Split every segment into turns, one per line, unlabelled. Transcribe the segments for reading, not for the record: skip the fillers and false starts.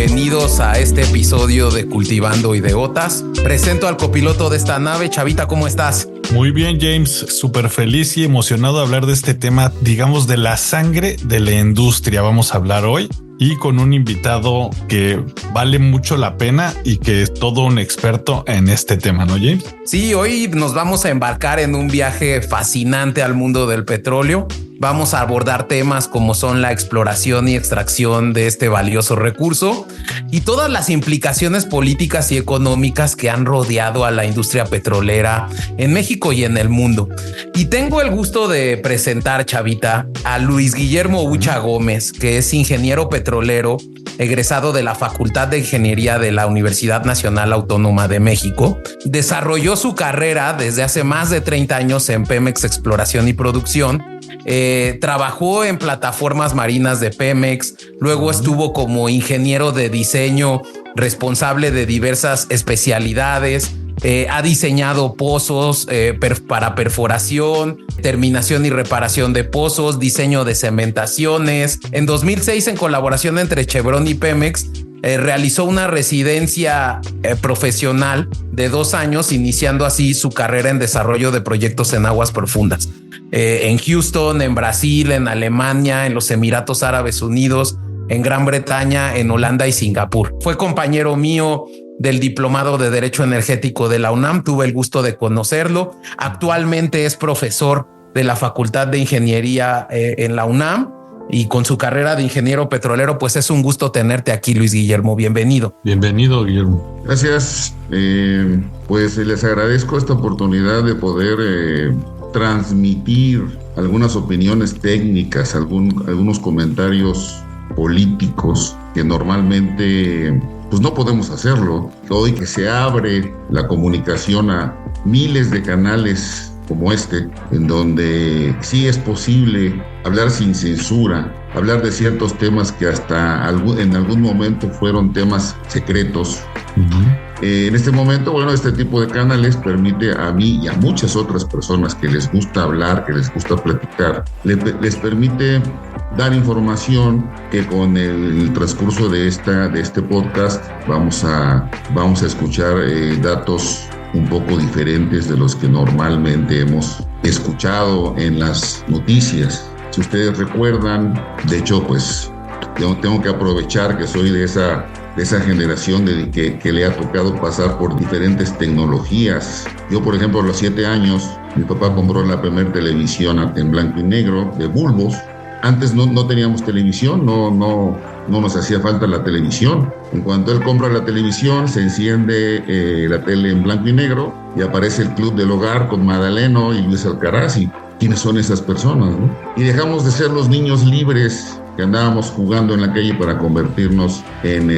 bienvenidos a este episodio de Cultivando Ideotas. Presento al copiloto de esta nave. Chavita, ¿cómo estás?
Muy bien, James, súper feliz y emocionado de hablar de este tema, digamos, de la sangre de la industria. Vamos a hablar hoy y con un invitado que vale mucho la pena y que es todo un experto en este tema, ¿no, James?
Sí, hoy nos vamos a embarcar en un viaje fascinante al mundo del petróleo. Vamos a abordar temas como son la exploración y extracción de este valioso recurso y todas las implicaciones políticas y económicas que han rodeado a la industria petrolera en México y en el mundo. Y tengo el gusto de presentar, Chavita, a Luis Guillermo Ucha Gómez, que es ingeniero petrolero, egresado de la Facultad de Ingeniería de la Universidad Nacional Autónoma de México. Desarrolló su carrera desde hace más de 30 años en Pemex Exploración y Producción. Trabajó en plataformas marinas de Pemex, luego estuvo como ingeniero de diseño responsable de diversas especialidades. Ha diseñado pozos para perforación, terminación y reparación de pozos, diseño de cementaciones. En 2006, en colaboración entre Chevron y Pemex, realizó una residencia profesional de 2 años, iniciando así su carrera en desarrollo de proyectos en aguas profundas. En Houston, en Brasil, en Alemania, en los Emiratos Árabes Unidos, en Gran Bretaña, en Holanda y Singapur. Fue compañero mío del Diplomado de Derecho Energético de la UNAM. Tuve el gusto de conocerlo. Actualmente es profesor de la Facultad de Ingeniería en la UNAM. Y con su carrera de ingeniero petrolero, pues es un gusto tenerte aquí, Luis Guillermo. Bienvenido.
Bienvenido, Guillermo.
Gracias. Pues les agradezco esta oportunidad de poder transmitir algunas opiniones técnicas, algunos comentarios políticos que normalmente pues no podemos hacerlo. Hoy que se abre la comunicación a miles de canales como este, en donde sí es posible hablar sin censura, hablar de ciertos temas que hasta en algún momento fueron temas secretos. En este momento, bueno, este tipo de canales permite a mí y a muchas otras personas que les gusta hablar, que les gusta platicar, les permite dar información que con el transcurso de este podcast vamos a escuchar datos un poco diferentes de los que normalmente hemos escuchado en las noticias. Si ustedes recuerdan, de hecho, pues yo tengo que aprovechar que soy de esa generación que le ha tocado pasar por diferentes tecnologías. Yo, por ejemplo, a los 7 años, mi papá compró la primera televisión en blanco y negro de bulbos. Antes no teníamos televisión, no nos hacía falta la televisión. En cuanto él compra la televisión, se enciende la tele en blanco y negro y aparece el Club del Hogar con Madaleno y Luis Alcaraz. ¿Y quiénes son esas personas, no? Y dejamos de ser los niños libres que andábamos jugando en la calle para convertirnos en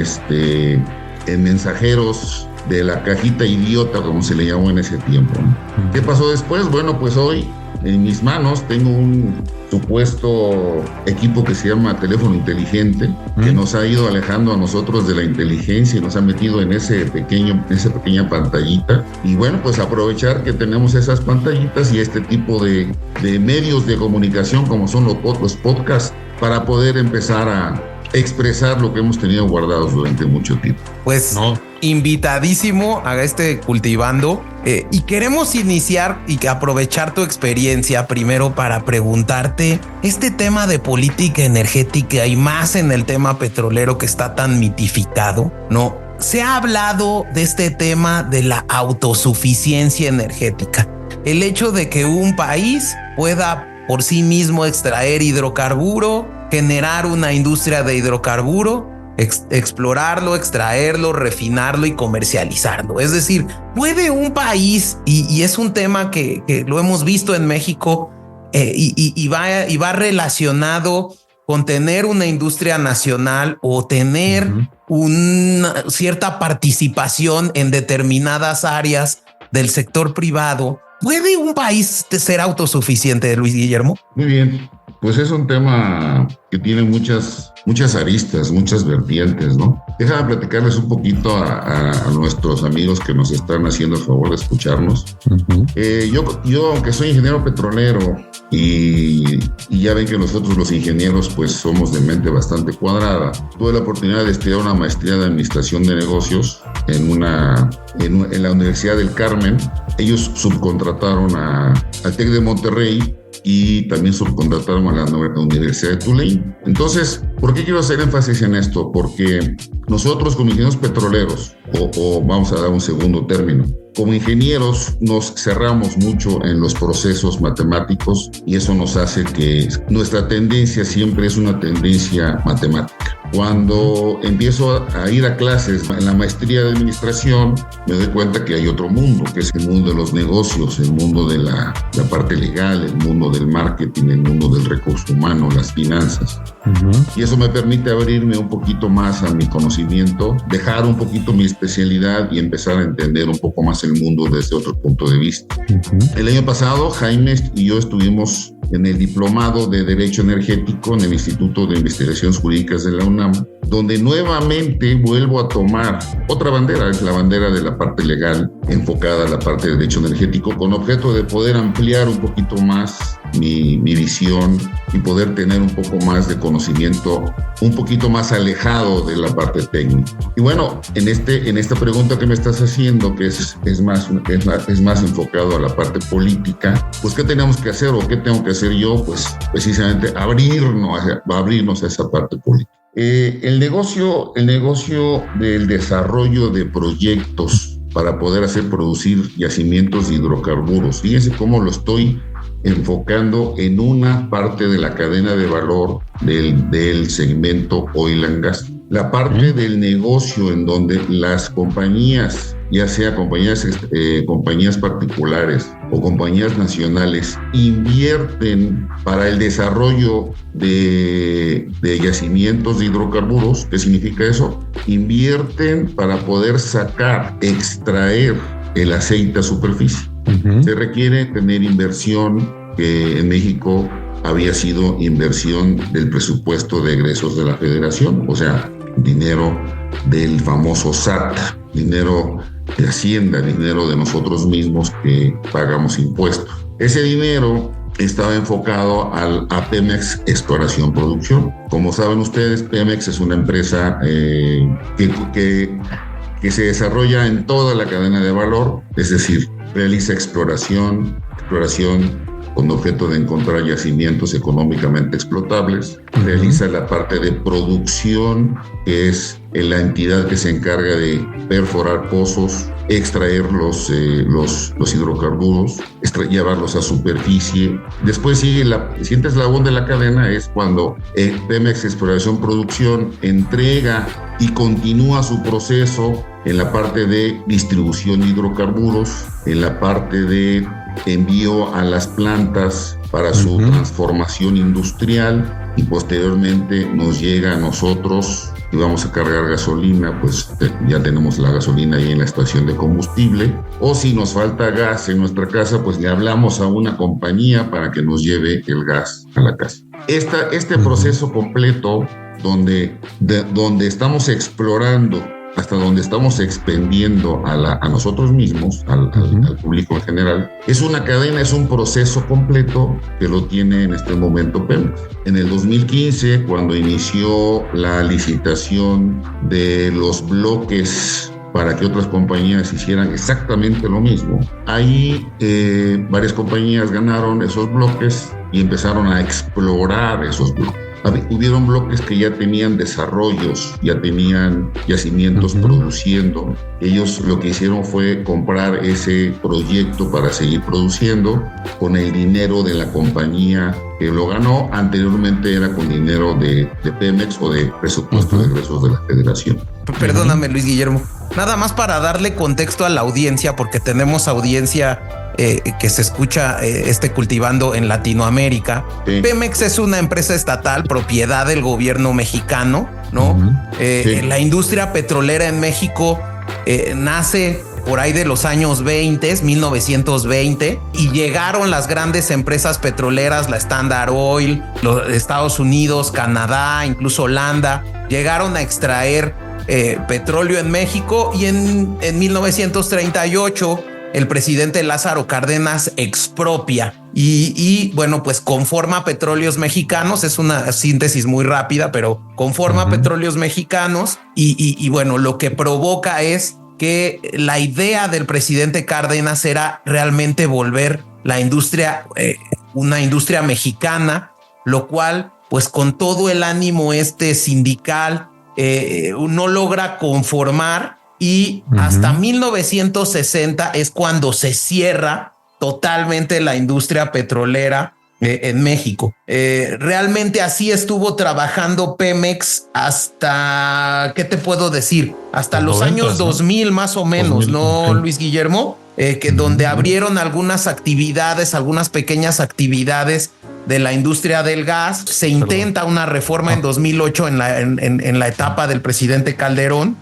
mensajeros de la cajita idiota, como se le llamó en ese tiempo, ¿no? ¿Qué pasó después? Bueno, pues hoy en mis manos tengo un supuesto equipo que se llama teléfono inteligente, que nos ha ido alejando a nosotros de la inteligencia y nos ha metido en esa pequeña pantallita. Y bueno, pues aprovechar que tenemos esas pantallitas y este tipo de medios de comunicación como son los podcasts para poder empezar a expresar lo que hemos tenido guardados durante mucho tiempo.
Pues invitadísimo a este Cultivando. Y queremos iniciar y aprovechar tu experiencia primero para preguntarte este tema de política energética y más en el tema petrolero que está tan mitificado, ¿no? Se ha hablado de este tema de la autosuficiencia energética, el hecho de que un país pueda por sí mismo extraer hidrocarburo, generar una industria de hidrocarburo, explorarlo, extraerlo, refinarlo y comercializarlo. Es decir, puede un país, y es un tema que lo hemos visto en México y va relacionado con tener una industria nacional o tener una cierta participación en determinadas áreas del sector privado. ¿Puede un país ser autosuficiente, Luis Guillermo?
Muy bien, pues es un tema que tiene muchas aristas, muchas vertientes, ¿no? Déjame platicarles un poquito a nuestros amigos que nos están haciendo el favor de escucharnos. Yo, aunque soy ingeniero petrolero y ya ven que nosotros los ingenieros pues somos de mente bastante cuadrada. Tuve la oportunidad de estudiar una maestría de administración de negocios en la Universidad del Carmen. Ellos subcontrataron al TEC de Monterrey y también subcontrataron a la Universidad de Tulane. Entonces, ¿por qué quiero hacer énfasis en esto? Porque nosotros como ingenieros petroleros, o vamos a dar un segundo término, como ingenieros nos cerramos mucho en los procesos matemáticos y eso nos hace que nuestra tendencia siempre es una tendencia matemática. Cuando empiezo a ir a clases en la maestría de administración, me doy cuenta que hay otro mundo, que es el mundo de los negocios, el mundo de la parte legal, el mundo del marketing, el mundo del recurso humano, las finanzas. Y eso me permite abrirme un poquito más a mi conocimiento, dejar un poquito mi especialidad y empezar a entender un poco más el mundo desde otro punto de vista. El año pasado, Jaime y yo estuvimos en el diplomado de Derecho Energético en el Instituto de Investigaciones Jurídicas de la UNAM, donde nuevamente vuelvo a tomar otra bandera, es la bandera de la parte legal enfocada a la parte de Derecho Energético, con objeto de poder ampliar un poquito más mi visión y poder tener un poco más de conocimiento, un poquito más alejado de la parte técnica. Y bueno, en esta pregunta que me estás haciendo, que es más enfocado a la parte política, pues ¿qué tenemos que hacer o qué tengo que hacer yo? Pues precisamente abrirnos a esa parte política. El negocio del desarrollo de proyectos para poder hacer producir yacimientos de hidrocarburos, fíjense cómo lo estoy enfocando en una parte de la cadena de valor del segmento oil and gas. La parte del negocio en donde las compañías, ya sea compañías particulares o compañías nacionales, invierten para el desarrollo de yacimientos de hidrocarburos. ¿Qué significa eso? Invierten para poder extraer el aceite a superficie. Se requiere tener inversión que en México había sido inversión del presupuesto de egresos de la Federación, o sea, dinero del famoso SAT, dinero de Hacienda, dinero de nosotros mismos que pagamos impuestos. Ese dinero estaba enfocado a Pemex Exploración Producción. Como saben ustedes, Pemex es una empresa que se desarrolla en toda la cadena de valor, es decir, realiza exploración con objeto de encontrar yacimientos económicamente explotables, realiza la parte de producción, que es la entidad que se encarga de perforar pozos, extraer los hidrocarburos, llevarlos a superficie. Después sigue el siguiente eslabón de la cadena, es cuando Pemex Exploración Producción entrega y continúa su proceso en la parte de distribución de hidrocarburos, en la parte de envío a las plantas para su transformación industrial, y posteriormente nos llega a nosotros y vamos a cargar gasolina, pues ya tenemos la gasolina ahí en la estación de combustible, o si nos falta gas en nuestra casa, pues le hablamos a una compañía para que nos lleve el gas a la casa. Este proceso completo donde estamos explorando hasta donde estamos expendiendo a nosotros mismos, al público en general, es una cadena, es un proceso completo que lo tiene en este momento Pemex. En el 2015, cuando inició la licitación de los bloques para que otras compañías hicieran exactamente lo mismo, ahí varias compañías ganaron esos bloques y empezaron a explorar esos bloques. Hubieron bloques que ya tenían desarrollos, ya tenían yacimientos produciendo. Ellos lo que hicieron fue comprar ese proyecto para seguir produciendo con el dinero de la compañía que lo ganó. Anteriormente era con dinero de Pemex o de presupuesto de egresos de la Federación.
Perdóname, Luis Guillermo. Nada más para darle contexto a la audiencia, porque tenemos audiencia que se escucha cultivando en Latinoamérica. Sí. Pemex es una empresa estatal propiedad del gobierno mexicano, ¿no? Sí. La industria petrolera en México nace por ahí de los años 1920, y llegaron las grandes empresas petroleras, la Standard Oil, los Estados Unidos, Canadá, incluso Holanda, llegaron a extraer petróleo en México, y en 1938 el presidente Lázaro Cárdenas expropia y bueno, pues conforma Petróleos Mexicanos. Es una síntesis muy rápida, pero conforma Petróleos Mexicanos y bueno, lo que provoca es que la idea del presidente Cárdenas era realmente volver la industria una industria mexicana, lo cual pues con todo el ánimo sindical no logra conformar, y hasta 1960 es cuando se cierra totalmente la industria petrolera en México. Realmente así estuvo trabajando Pemex hasta, ¿qué te puedo decir? Hasta los 90, años 2000 más o menos, 2000, ¿no, okay, Luis Guillermo? Donde abrieron algunas actividades, algunas pequeñas actividades de la industria del gas. Se intenta una reforma en 2008 en la etapa del presidente Calderón.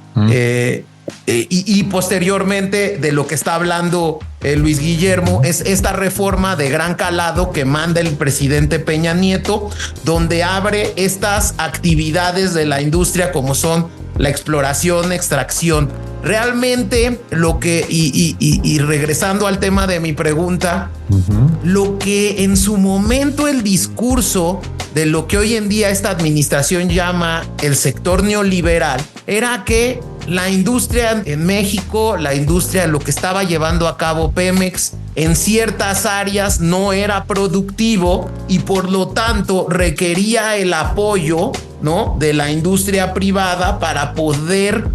Y posteriormente, de lo que está hablando Luis Guillermo, es esta reforma de gran calado que manda el presidente Peña Nieto, donde abre estas actividades de la industria como son la exploración, extracción. Realmente lo que, y regresando al tema de mi pregunta, lo que en su momento el discurso de lo que hoy en día esta administración llama el sector neoliberal, era que la industria en México, la industria, lo que estaba llevando a cabo Pemex, en ciertas áreas no era productivo y por lo tanto requería el apoyo, ¿no?, de la industria privada para poder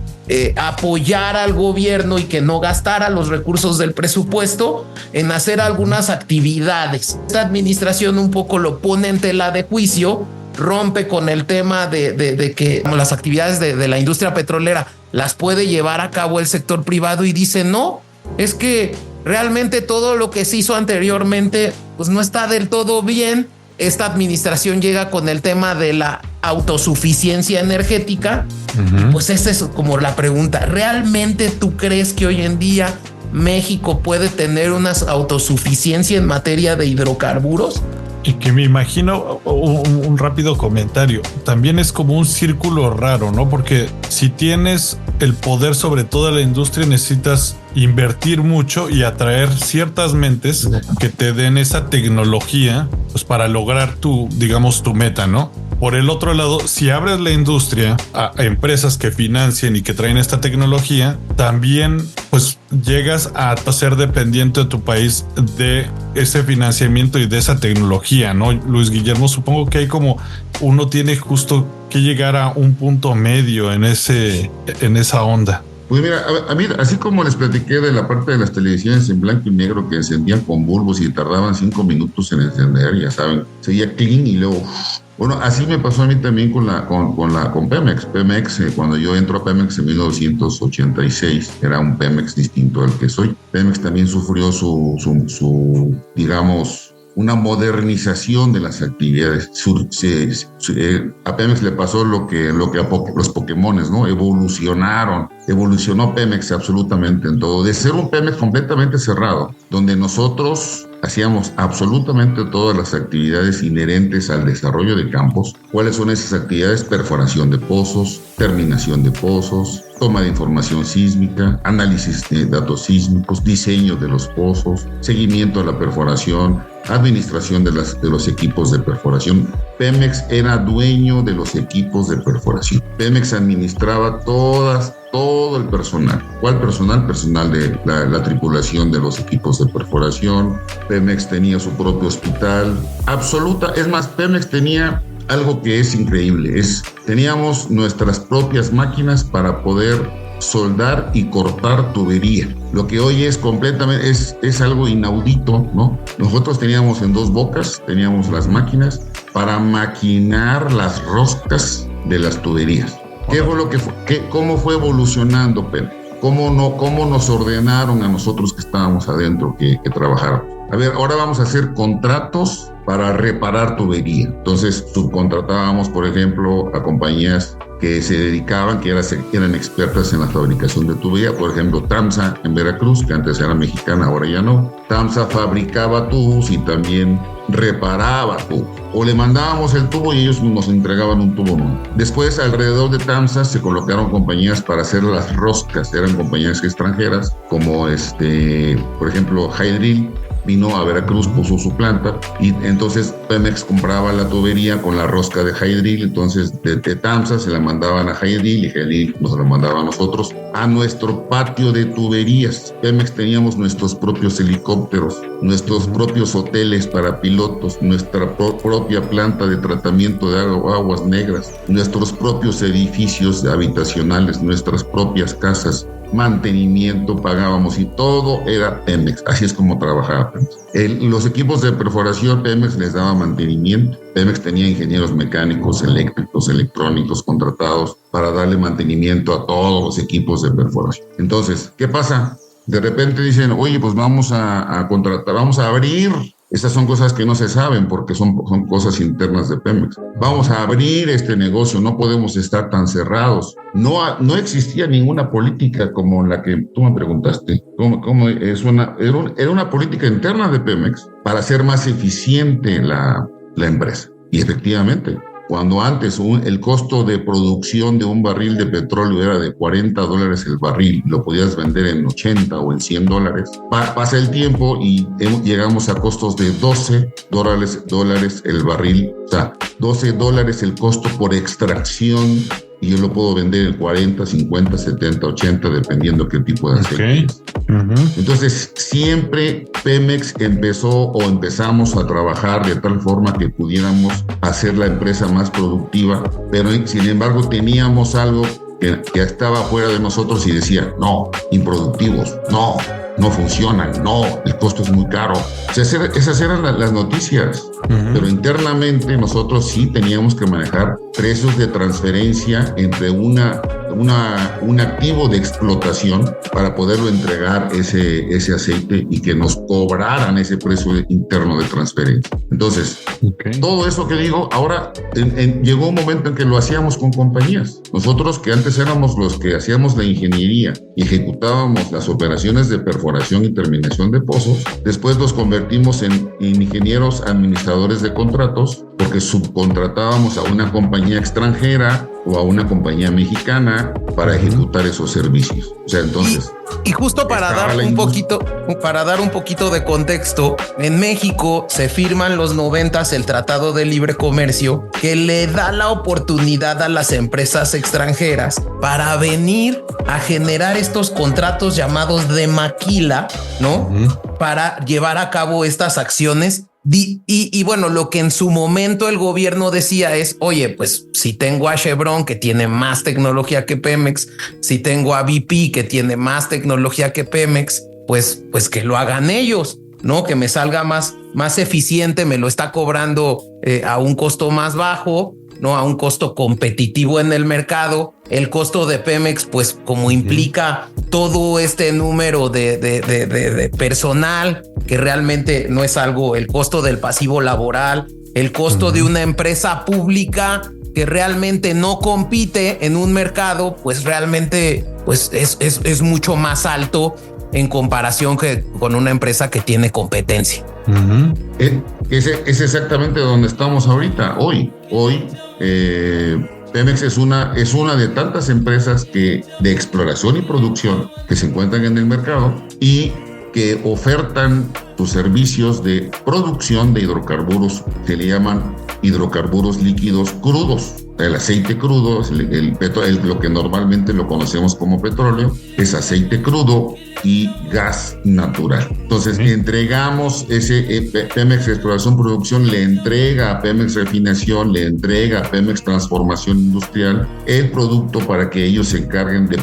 apoyar al gobierno y que no gastara los recursos del presupuesto en hacer algunas actividades. Esta administración un poco lo pone en tela de juicio, rompe con el tema de que las actividades de la industria petrolera las puede llevar a cabo el sector privado, y dice no, es que realmente todo lo que se hizo anteriormente pues no está del todo bien. Esta administración llega con el tema de la autosuficiencia energética. Pues esa es como la pregunta. ¿Realmente tú crees que hoy en día México puede tener una autosuficiencia en materia de hidrocarburos?
Y que me imagino, un rápido comentario, también es como un círculo raro, ¿no? Porque si tienes el poder sobre toda la industria, necesitas invertir mucho y atraer ciertas mentes que te den esa tecnología, pues para lograr tu meta, ¿no? Por el otro lado, si abres la industria a empresas que financien y que traen esta tecnología, también pues llegas a ser dependiente de tu país de ese financiamiento y de esa tecnología, ¿no? Luis Guillermo, supongo que hay como uno tiene justo que llegar a un punto medio en esa onda.
Pues mira, a mí, así como les platiqué de la parte de las televisiones en blanco y negro que encendían con bulbos y tardaban 5 minutos en encender, ya saben, seguía clean y luego... Bueno, así me pasó a mí también con Pemex. Pemex, cuando yo entro a Pemex en 1986, era un Pemex distinto al que soy. Pemex también sufrió su digamos, una modernización de las actividades. A Pemex le pasó lo que a los Pokémones, ¿no? Evolucionó Pemex absolutamente en todo. De ser un Pemex completamente cerrado, donde nosotros hacíamos absolutamente todas las actividades inherentes al desarrollo de campos. ¿Cuáles son esas actividades? Perforación de pozos, terminación de pozos, toma de información sísmica, análisis de datos sísmicos, diseño de los pozos, seguimiento a la perforación, administración de los equipos de perforación. Pemex era dueño de los equipos de perforación. Pemex administraba todo el personal. ¿Cuál personal? Personal de la tripulación de los equipos de perforación. Pemex tenía su propio hospital. Es más, Pemex tenía algo que es increíble. Teníamos nuestras propias máquinas para poder soldar y cortar tubería. Lo que hoy es completamente, es algo inaudito, ¿no? Nosotros teníamos en 2 bocas, teníamos las máquinas para maquinar las roscas de las tuberías. ¿Qué fue lo que fue? ¿Cómo fue evolucionando Pemex? ¿Cómo nos ordenaron a nosotros que estábamos adentro que trabajáramos? A ver, ahora vamos a hacer contratos para reparar tubería. Entonces subcontratábamos, por ejemplo, a compañías que se dedicaban, que eran expertas en la fabricación de tubería. Por ejemplo, TAMSA en Veracruz, que antes era mexicana, ahora ya no. TAMSA fabricaba tubos y también reparaba tubos. O le mandábamos el tubo y ellos nos entregaban un tubo nuevo. Después, alrededor de TAMSA se colocaron compañías para hacer las roscas. Eran compañías extranjeras, como por ejemplo, Hydril, vino a Veracruz, puso su planta y entonces Pemex compraba la tubería con la rosca de Jaidril, entonces de Tamsa se la mandaban a Jaidril y Jaidril nos la mandaba a nosotros a nuestro patio de tuberías. Pemex teníamos nuestros propios helicópteros, nuestros propios hoteles para pilotos, nuestra propia planta de tratamiento de aguas negras, nuestros propios edificios habitacionales, nuestras propias casas, mantenimiento pagábamos y todo era Pemex. Así es como trabajaba Pemex. Los equipos de perforación Pemex les daba mantenimiento. Pemex tenía ingenieros mecánicos, eléctricos, electrónicos contratados para darle mantenimiento a todos los equipos de perforación. Entonces, ¿qué pasa? De repente dicen, oye, pues vamos a contratar, vamos a abrir. Estas son cosas que no se saben porque son cosas internas de Pemex. Vamos a abrir este negocio, no podemos estar tan cerrados. No existía ninguna política como la que tú me preguntaste. Era una política interna de Pemex para hacer más eficiente la empresa. Y efectivamente, cuando antes el costo de producción de un barril de petróleo era de $40 el barril, lo podías vender en 80 o en $100, pasa el tiempo y llegamos a costos de $12 el barril, o sea, $12 el costo por extracción, y yo lo puedo vender en 40, 50, 70, 80, dependiendo qué tipo de aceite es. Entonces, siempre Pemex empezamos a trabajar de tal forma que pudiéramos hacer la empresa más productiva, pero sin embargo teníamos algo que estaba fuera de nosotros y decía, no, improductivos, no funcionan, no, el costo es muy caro. O sea, esas eran las noticias, pero internamente nosotros sí teníamos que manejar precios de transferencia entre un activo de explotación para poderlo entregar ese aceite y que nos cobraran ese precio interno de transferencia. Entonces, todo eso que digo, ahora llegó un momento en que lo hacíamos con compañías. Nosotros que antes éramos los que hacíamos la ingeniería y ejecutábamos las operaciones de perforación y terminación de pozos, después los convertimos en ingenieros administradores de contratos porque subcontratábamos a una compañía extranjera o a una compañía mexicana para ejecutar esos servicios. O sea, entonces...
Y justo para dar un poquito de contexto, en México se firma en los 90s el Tratado de Libre Comercio que le da la oportunidad a las empresas extranjeras para venir a generar estos contratos llamados de maquila, ¿no? Para llevar a cabo estas acciones. Y bueno, lo que en su momento el gobierno decía es, oye, pues si tengo a Chevron que tiene más tecnología que Pemex, si tengo a BP que tiene más tecnología que Pemex, pues que lo hagan ellos, ¿no? Que me salga más eficiente, me lo está cobrando a un costo más bajo, ¿no? A un costo competitivo en el mercado. El costo de Pemex, pues como implica todo este número de personal, que realmente no es algo, el costo del pasivo laboral, el costo de una empresa pública que realmente no compite en un mercado, pues realmente pues es mucho más alto en comparación con una empresa que tiene competencia.
Es exactamente donde estamos ahorita. Hoy Pemex es una de tantas empresas de exploración y producción que se encuentran en el mercado y que ofertan sus servicios de producción de hidrocarburos, que le llaman hidrocarburos líquidos crudos. El aceite crudo, lo que normalmente lo conocemos como petróleo, es aceite crudo y gas natural. Entonces, entregamos Pemex Exploración Producción le entrega a Pemex Refinación, le entrega a Pemex Transformación Industrial el producto para que ellos se encarguen de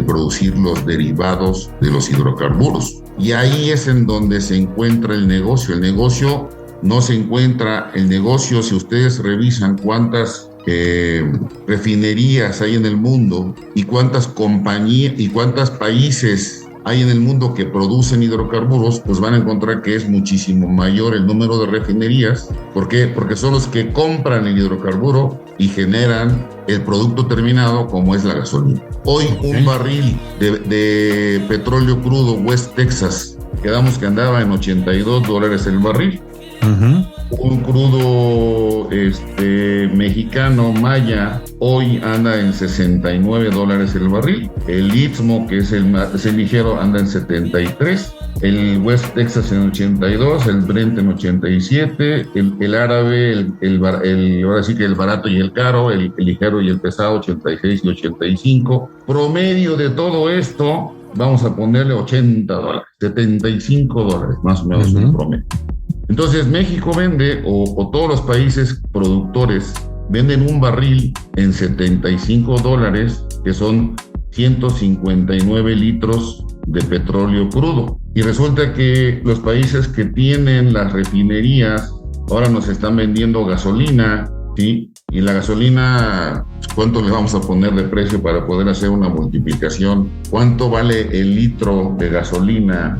producir los derivados de los hidrocarburos. Y ahí es en donde se encuentra el negocio. El negocio no se encuentra, si ustedes revisan cuántas refinerías hay en el mundo y cuántas compañías y cuántos países hay en el mundo que producen hidrocarburos, pues van a encontrar que es muchísimo mayor el número de refinerías. ¿Por qué? Porque son los que compran el hidrocarburo y generan el producto terminado, como es la gasolina. Hoy un barril de petróleo crudo West Texas, quedamos que andaba en $82 el barril. Un crudo mexicano Maya hoy anda en $69 el barril. El Istmo, que es el ligero, anda en 73. El West Texas en 82, el Brent en 87, el árabe, ahora sí que el barato y el caro, el ligero y el pesado, 86 y 85. Promedio de todo esto, vamos a ponerle $80, $75, más o menos un promedio. Entonces México vende, o todos los países productores venden un barril en $75, que son 159 litros de petróleo crudo. Y resulta que los países que tienen las refinerías ahora nos están vendiendo gasolina, ¿sí? Y la gasolina, ¿cuánto le vamos a poner de precio para poder hacer una multiplicación? ¿Cuánto vale el litro de gasolina?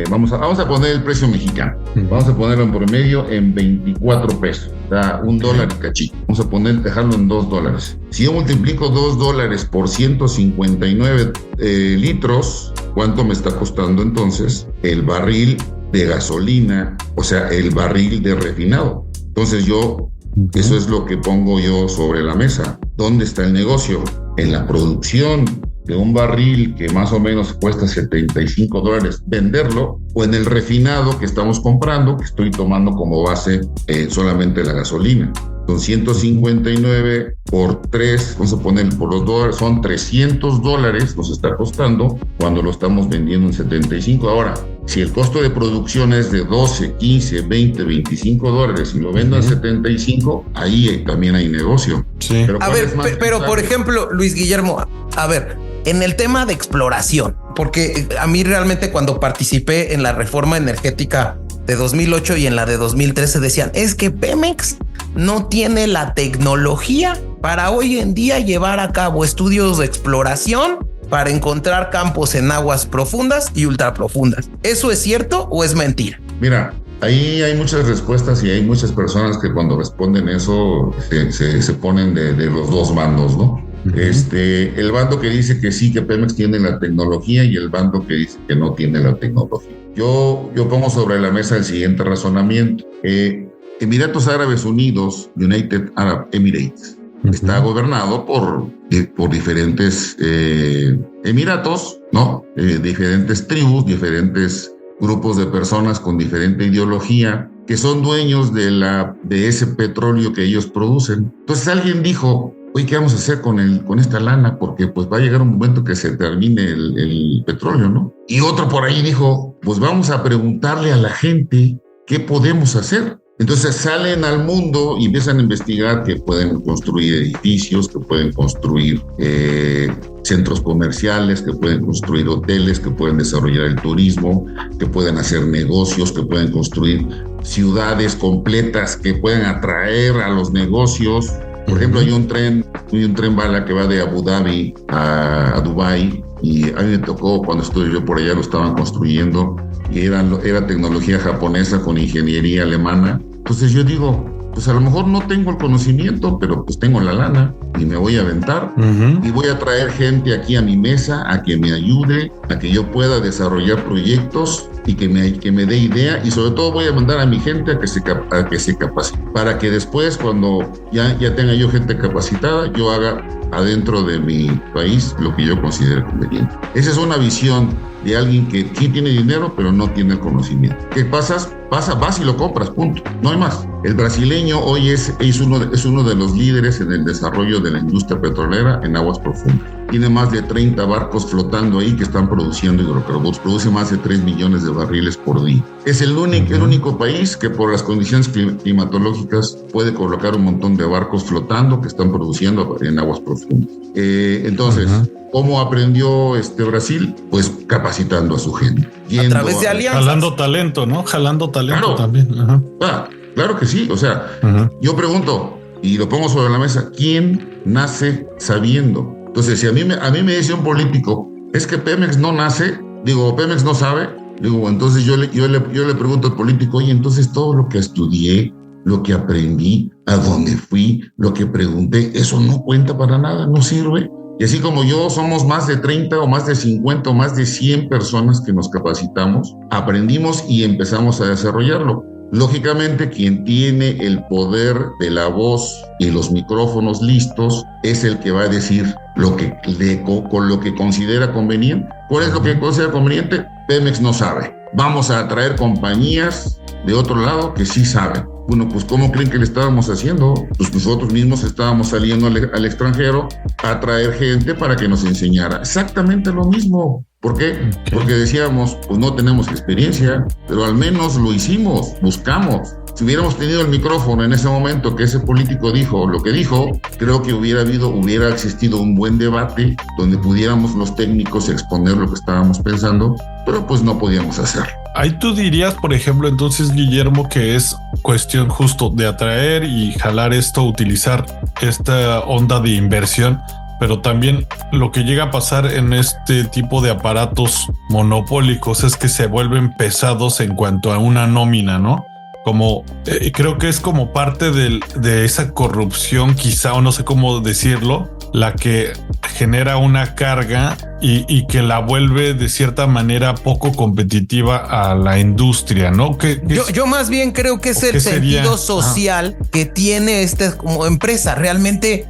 Vamos a poner el precio mexicano. Vamos a ponerlo en promedio en 24 pesos. O sea, $1 y cachito. Vamos a dejarlo en $2. Si yo multiplico $2 por 159 litros, ¿cuánto me está costando entonces el barril de gasolina? O sea, el barril de refinado. Entonces eso es lo que pongo yo sobre la mesa. ¿Dónde está el negocio? En la producción de un barril que más o menos cuesta $75, venderlo, o en el refinado que estamos comprando, que estoy tomando como base solamente la gasolina. Son 159 por 3, vamos a poner por los dólares, son $300 nos está costando cuando lo estamos vendiendo en 75. Ahora, si el costo de producción es de 12, 15, 20, $25 y lo vendo en 75, ahí también hay negocio.
Sí.
Pero por ejemplo, Luis Guillermo, a ver, en el tema de exploración, porque a mí realmente cuando participé en la reforma energética de 2008 y en la de 2013 decían, es que Pemex no tiene la tecnología para hoy en día llevar a cabo estudios de exploración para encontrar campos en aguas profundas y ultraprofundas. ¿Eso es cierto o es mentira?
Mira, ahí hay muchas respuestas y hay muchas personas que cuando responden eso se ponen de los dos bandos, ¿no? El bando que dice que sí, que Pemex tiene la tecnología, y el bando que dice que no tiene la tecnología. Yo pongo sobre la mesa el siguiente razonamiento. Emiratos Árabes Unidos, United Arab Emirates, está gobernado por diferentes emiratos, ¿no? Diferentes tribus, diferentes grupos de personas con diferente ideología, que son dueños de ese petróleo que ellos producen. Entonces alguien dijo, oye, ¿qué vamos a hacer con esta lana? Porque pues va a llegar un momento que se termine el petróleo, ¿no? Y otro por ahí dijo, pues vamos a preguntarle a la gente qué podemos hacer. Entonces salen al mundo y empiezan a investigar que pueden construir edificios, que pueden construir centros comerciales, que pueden construir hoteles, que pueden desarrollar el turismo, que pueden hacer negocios, que pueden construir ciudades completas que pueden atraer a los negocios. Por ejemplo, hay un tren bala que va de Abu Dhabi a Dubái, y a mí me tocó cuando estuve yo por allá, lo estaban construyendo, y era tecnología japonesa con ingeniería alemana. Entonces yo digo, pues a lo mejor no tengo el conocimiento, pero pues tengo la lana y me voy a aventar y voy a traer gente aquí a mi mesa a que me ayude, a que yo pueda desarrollar proyectos y que me dé idea, y sobre todo voy a mandar a mi gente a que se capacite, para que después, cuando ya tenga yo gente capacitada, yo haga adentro de mi país lo que yo considere conveniente. Esa es una visión de alguien que sí tiene dinero, pero no tiene el conocimiento. ¿Qué pasa? Vas y lo compras, punto. No hay más. El brasileño hoy es uno de los líderes en el desarrollo de la industria petrolera en aguas profundas. Tiene más de 30 barcos flotando ahí que están produciendo hidrocarburos. Produce más de 3 millones de barriles por día. Es el único país que por las condiciones climatológicas puede colocar un montón de barcos flotando que están produciendo en aguas profundas. Entonces, ¿cómo aprendió Brasil? Pues capacitando a su gente.
A través de alianzas.
Jalando talento, ¿no? Jalando talento, claro. También.
Claro que sí. O sea, yo pregunto, y lo pongo sobre la mesa, ¿quién nace sabiendo? Entonces, si a mí me dice un político, es que Pemex no nace, Pemex no sabe, entonces yo le pregunto al político, oye, entonces todo lo que estudié, lo que aprendí, a dónde fui, lo que pregunté, eso no cuenta para nada, no sirve. Y así como yo, somos más de 30 o más de 50 o más de 100 personas que nos capacitamos, aprendimos y empezamos a desarrollarlo. Lógicamente, quien tiene el poder de la voz y los micrófonos listos es el que va a decir con lo que considera conveniente. ¿Cuál es lo que considera conveniente? Pemex no sabe. Vamos a traer compañías de otro lado que sí saben. Bueno, pues ¿cómo creen que le estábamos haciendo? Pues nosotros mismos estábamos saliendo al extranjero a traer gente para que nos enseñara exactamente lo mismo. ¿Por qué? Porque decíamos, pues no tenemos experiencia, pero al menos lo hicimos, buscamos. Si hubiéramos tenido el micrófono en ese momento que ese político dijo lo que dijo, creo que hubiera existido un buen debate donde pudiéramos los técnicos exponer lo que estábamos pensando, pero pues no podíamos hacerlo.
Ahí tú dirías, por ejemplo, entonces, Guillermo, que es cuestión justo de atraer y jalar esto, utilizar esta onda de inversión, pero también lo que llega a pasar en este tipo de aparatos monopólicos es que se vuelven pesados en cuanto a una nómina, ¿no? Como creo que es como parte de esa corrupción, quizá, o no sé cómo decirlo, la que genera una carga y que la vuelve de cierta manera poco competitiva a la industria, ¿no?
Yo más bien creo que es el sentido social que tiene como empresa. Realmente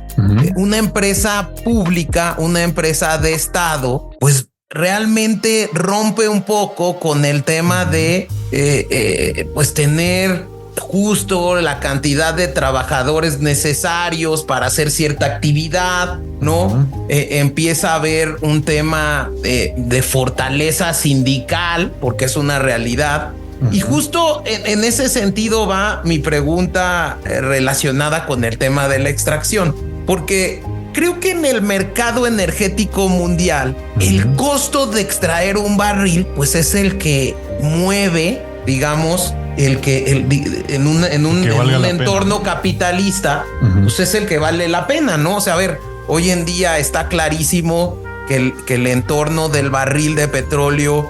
una empresa pública, una empresa de Estado, pues realmente rompe un poco con el tema de pues tener justo la cantidad de trabajadores necesarios para hacer cierta actividad, ¿no? Empieza a haber un tema de fortaleza sindical, porque es una realidad. Y justo en ese sentido va mi pregunta relacionada con el tema de la extracción, porque creo que en el mercado energético mundial, el costo de extraer un barril, pues es el que mueve, digamos, en un entorno capitalista, pues es el que vale la pena, ¿no? O sea, a ver, hoy en día está clarísimo que el entorno del barril de petróleo,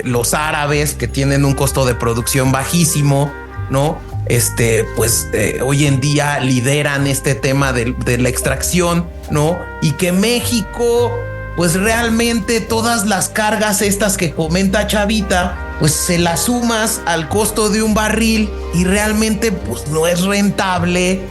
los árabes que tienen un costo de producción bajísimo, ¿no? Hoy en día lideran este tema de la extracción, ¿no? Y que México, pues realmente todas las cargas estas que comenta Chavita, pues se las sumas al costo de un barril y realmente pues no es rentable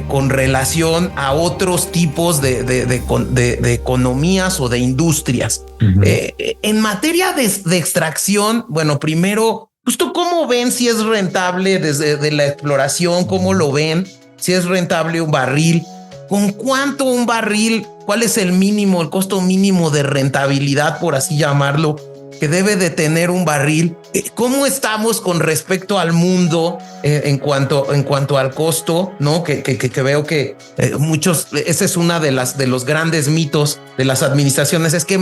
con relación a otros tipos de economías o de industrias. En materia de extracción, bueno, primero, pues ¿tú cómo ven si es rentable desde la exploración? ¿Cómo lo ven? Si es rentable un barril. ¿Con cuánto un barril? ¿Cuál es el mínimo, el costo mínimo de rentabilidad, por así llamarlo, que debe de tener un barril? ¿Cómo estamos con respecto al mundo en cuanto al costo? ¿No? Que veo que muchos, ese es una de los grandes mitos de las administraciones, es que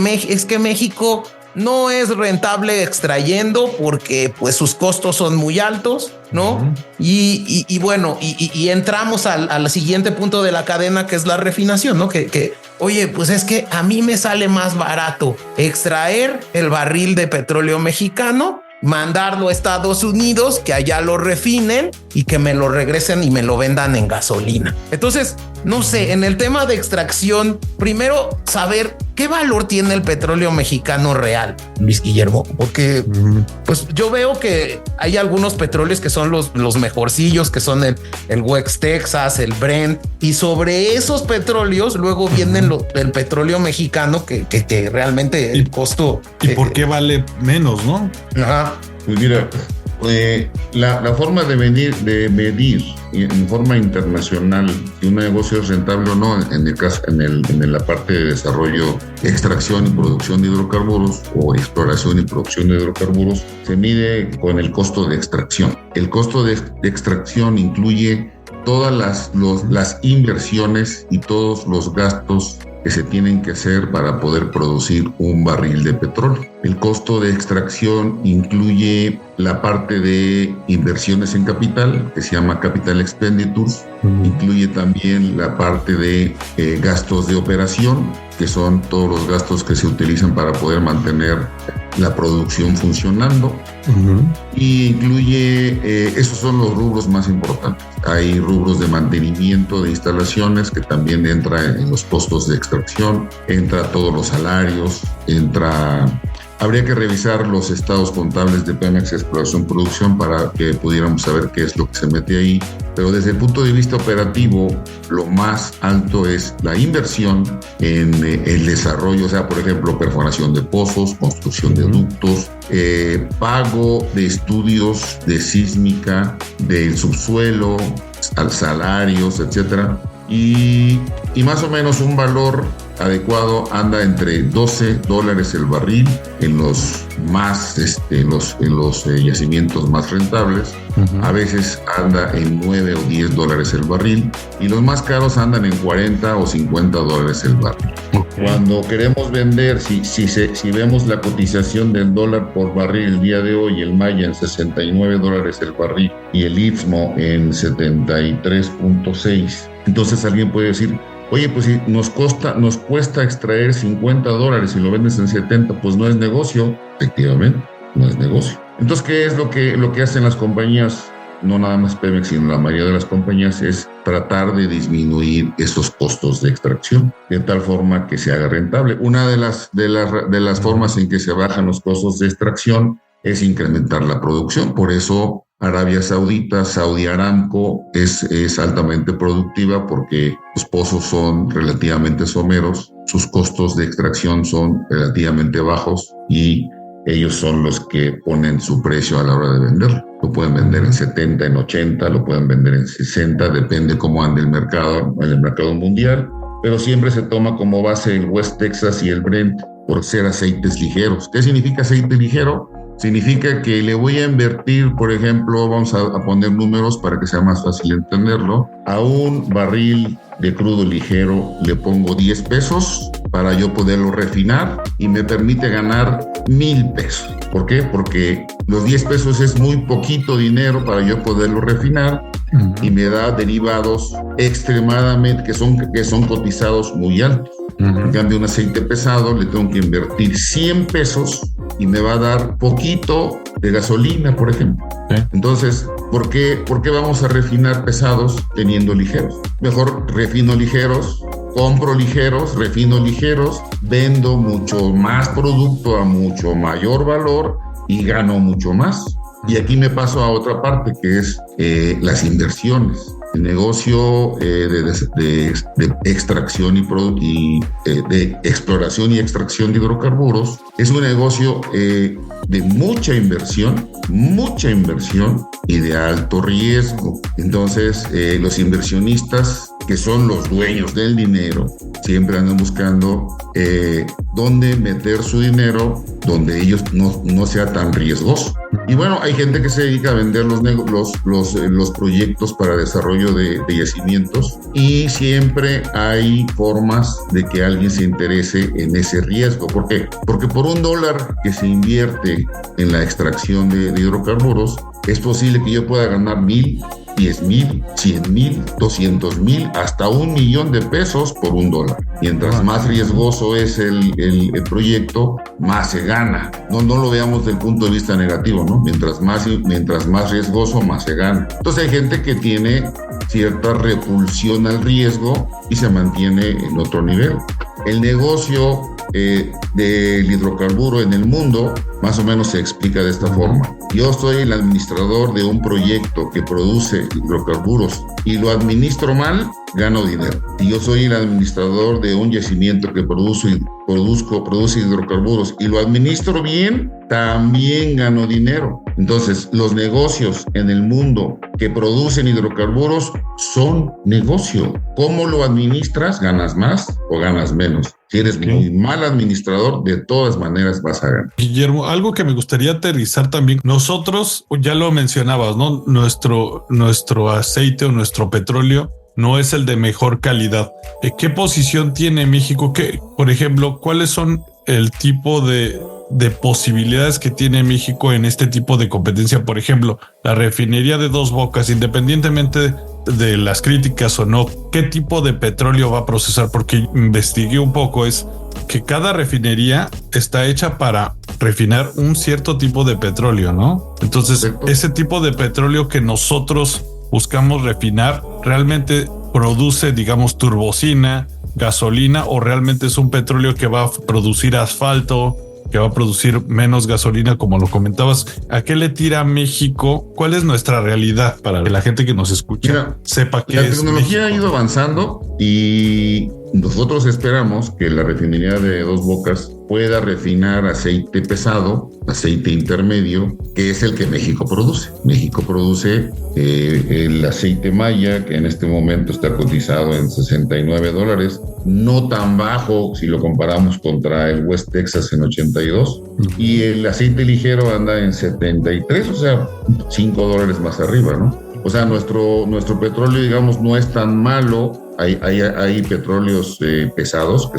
México no es rentable extrayendo porque pues sus costos son muy altos, ¿no? Y bueno, entramos al siguiente punto de la cadena, que es la refinación, ¿no? Oye, pues es que a mí me sale más barato extraer el barril de petróleo mexicano, mandarlo a Estados Unidos, que allá lo refinen y que me lo regresen y me lo vendan en gasolina. Entonces, no sé, en el tema de extracción, primero saber qué valor tiene el petróleo mexicano real, Luis Guillermo, porque pues yo veo que hay algunos petróleos que son los mejorcillos, que son el West Texas, el Brent, y sobre esos petróleos luego vienen el petróleo mexicano que realmente el costo.
¿Y por qué vale menos, no?
Ajá. Pues mira, la forma de medir en forma internacional si un negocio es rentable o no, en el caso, en la parte de desarrollo, extracción y producción de hidrocarburos o exploración y producción de hidrocarburos, se mide con el costo de extracción. El costo de extracción incluye todas las inversiones y todos los gastos que se tienen que hacer para poder producir un barril de petróleo. El costo de extracción incluye la parte de inversiones en capital, que se llama Capital Expenditures, incluye también la parte de gastos de operación, que son todos los gastos que se utilizan para poder mantener la producción funcionando, y incluye, esos son los rubros más importantes. Hay rubros de mantenimiento de instalaciones que también entra en los costos de extracción, entra todos los salarios, entra habría que revisar los estados contables de Pemex Exploración Producción para que pudiéramos saber qué es lo que se mete ahí. Pero desde el punto de vista operativo, lo más alto es la inversión en el desarrollo, o sea, por ejemplo, perforación de pozos, construcción de ductos, pago de estudios de sísmica, del subsuelo, salarios, etcétera. Y más o menos un valor adecuado anda entre $12 el barril en los más en los yacimientos más rentables. A veces anda en $9 o $10 el barril, y los más caros andan en $40 o $50 el barril. Cuando queremos vender, si vemos la cotización del dólar por barril el día de hoy, el Maya en $69 el barril y el Istmo en 73.6, entonces alguien puede decir, oye, pues si nos cuesta extraer $50 y lo vendes en 70, pues no es negocio. Efectivamente, no es negocio. Entonces, ¿qué es lo que hacen las compañías? No nada más Pemex, sino la mayoría de las compañías, es tratar de disminuir esos costos de extracción de tal forma que se haga rentable. Una de las formas en que se bajan los costos de extracción es incrementar la producción. Por eso Arabia Saudita, Saudi Aramco es altamente productiva, porque los pozos son relativamente someros, sus costos de extracción son relativamente bajos y ellos son los que ponen su precio a la hora de venderlo. Lo pueden vender en 70, en 80, lo pueden vender en 60, depende cómo ande el mercado mundial, pero siempre se toma como base el West Texas y el Brent por ser aceites ligeros. ¿Qué significa aceite ligero? Significa que le voy a invertir, por ejemplo, vamos a poner números para que sea más fácil entenderlo, a un barril de crudo ligero le pongo 10 pesos para yo poderlo refinar y me permite ganar 1,000 pesos. ¿Por qué? Porque los 10 pesos es muy poquito dinero para yo poderlo refinar y me da derivados extremadamente que son cotizados muy altos. En cambio, un aceite pesado le tengo que invertir 100 pesos y me va a dar poquito de gasolina, por ejemplo. Entonces, ¿por qué vamos a refinar pesados teniendo ligeros? Mejor refino ligeros, compro ligeros, refino ligeros, vendo mucho más producto a mucho mayor valor y gano mucho más. Y aquí me paso a otra parte, que es las inversiones. El negocio de extracción de exploración y extracción de hidrocarburos es un negocio de mucha inversión y de alto riesgo. Entonces, los inversionistas, que son los dueños del dinero, siempre andan buscando dónde meter su dinero, donde ellos no sea tan riesgoso. Y bueno, hay gente que se dedica a vender los proyectos para desarrollo de yacimientos, y siempre hay formas de que alguien se interese en ese riesgo. ¿Por qué? Porque por $1 que se invierte en la extracción de hidrocarburos, es posible que yo pueda ganar 1,000, 10,000, 100,000, 200,000, hasta $1,000,000 de pesos por $1. Mientras más riesgoso es el proyecto, más se gana. No lo veamos desde el punto de vista negativo, ¿no? Mientras más riesgoso, más se gana. Entonces hay gente que tiene cierta repulsión al riesgo y se mantiene en otro nivel. El negocio del hidrocarburo en el mundo más o menos se explica de esta forma. Yo soy el administrador de un proyecto que produce hidrocarburos y lo administro mal, gano dinero. Si yo soy el administrador de un yacimiento que produce hidrocarburos y lo administro bien, también gano dinero. Entonces, los negocios en el mundo que producen hidrocarburos son negocio. ¿Cómo lo administras? ¿Ganas más o ganas menos? Si eres muy mal administrador, de todas maneras vas a ganar.
Guillermo, algo que me gustaría aterrizar también. Nosotros, ya lo mencionabas, ¿no? Nuestro aceite o nuestro petróleo no es el de mejor calidad. ¿Qué posición tiene México? Por ejemplo, ¿cuáles son el tipo de posibilidades que tiene México en este tipo de competencia? Por ejemplo, la refinería de Dos Bocas, independientemente de las críticas o no, ¿qué tipo de petróleo va a procesar? Porque investigué un poco, es que cada refinería está hecha para refinar un cierto tipo de petróleo, ¿no? Entonces, ese tipo de petróleo que nosotros buscamos refinar, ¿realmente produce, digamos, turbocina, gasolina, o realmente es un petróleo que va a producir asfalto, que va a producir menos gasolina, como lo comentabas. ¿A qué le tira México? ¿Cuál es nuestra realidad para que la gente que nos escucha sepa qué es?
La tecnología
México
ha ido avanzando y nosotros esperamos que la refinería de Dos Bocas pueda refinar aceite pesado, aceite intermedio, que es el que México produce. México produce el aceite Maya, que en este momento está cotizado en $69, no tan bajo si lo comparamos contra el West Texas en 82, y el aceite ligero anda en 73, o sea, $5 más arriba, ¿no? O sea, nuestro petróleo, digamos, no es tan malo. Hay petróleos pesados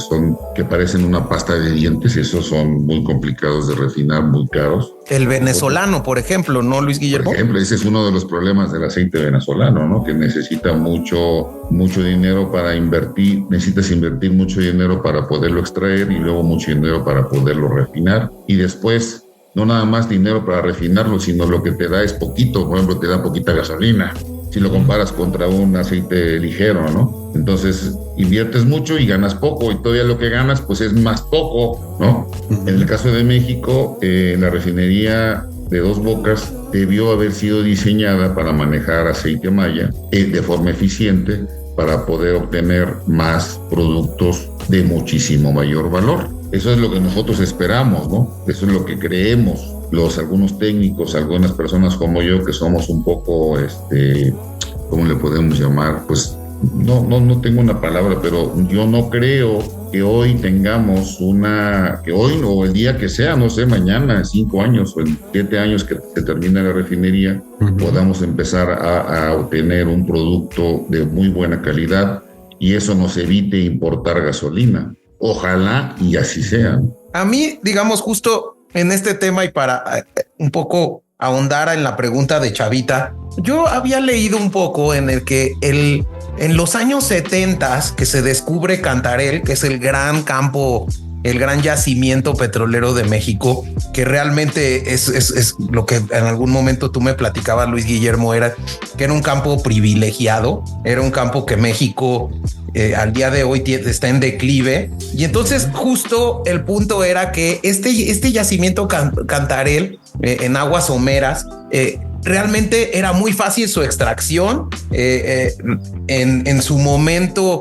que parecen una pasta de dientes, y esos son muy complicados de refinar, muy caros.
El venezolano, por ejemplo, ¿no, Luis Guillermo?
Por ejemplo, ese es uno de los problemas del aceite venezolano, ¿no? Que necesita mucho dinero para invertir, necesitas invertir mucho dinero para poderlo extraer y luego mucho dinero para poderlo refinar, y después no nada más dinero para refinarlo, sino lo que te da es poquito. Por ejemplo, te da poquita gasolina si lo comparas contra un aceite ligero, ¿no? Entonces inviertes mucho y ganas poco, y todavía lo que ganas pues es más poco, ¿no? En el caso de México, la refinería de Dos Bocas debió haber sido diseñada para manejar aceite Maya de forma eficiente, para poder obtener más productos de muchísimo mayor valor. Eso es lo que nosotros esperamos, ¿no? Eso es lo que creemos algunos técnicos, algunas personas como yo, que somos un poco, ¿cómo le podemos llamar? Pues no tengo una palabra, pero yo no creo que hoy tengamos que hoy o el día que sea, no sé, mañana, en 5 años o en 7 años que se termine la refinería, podamos empezar a obtener un producto de muy buena calidad, y eso nos evite importar gasolina. Ojalá y así sea.
A mí, digamos, justo en este tema, y para un poco ahondar en la pregunta de Chavita, yo había leído un poco en el que en los años 70 que se descubre Cantarell, que es el gran campo, el gran yacimiento petrolero de México, que realmente es lo que en algún momento tú me platicabas, Luis Guillermo, que era un campo privilegiado, era un campo que México al día de hoy está en declive. Y entonces justo el punto era que este yacimiento Cantarell en aguas someras, realmente era muy fácil su extracción. En su momento,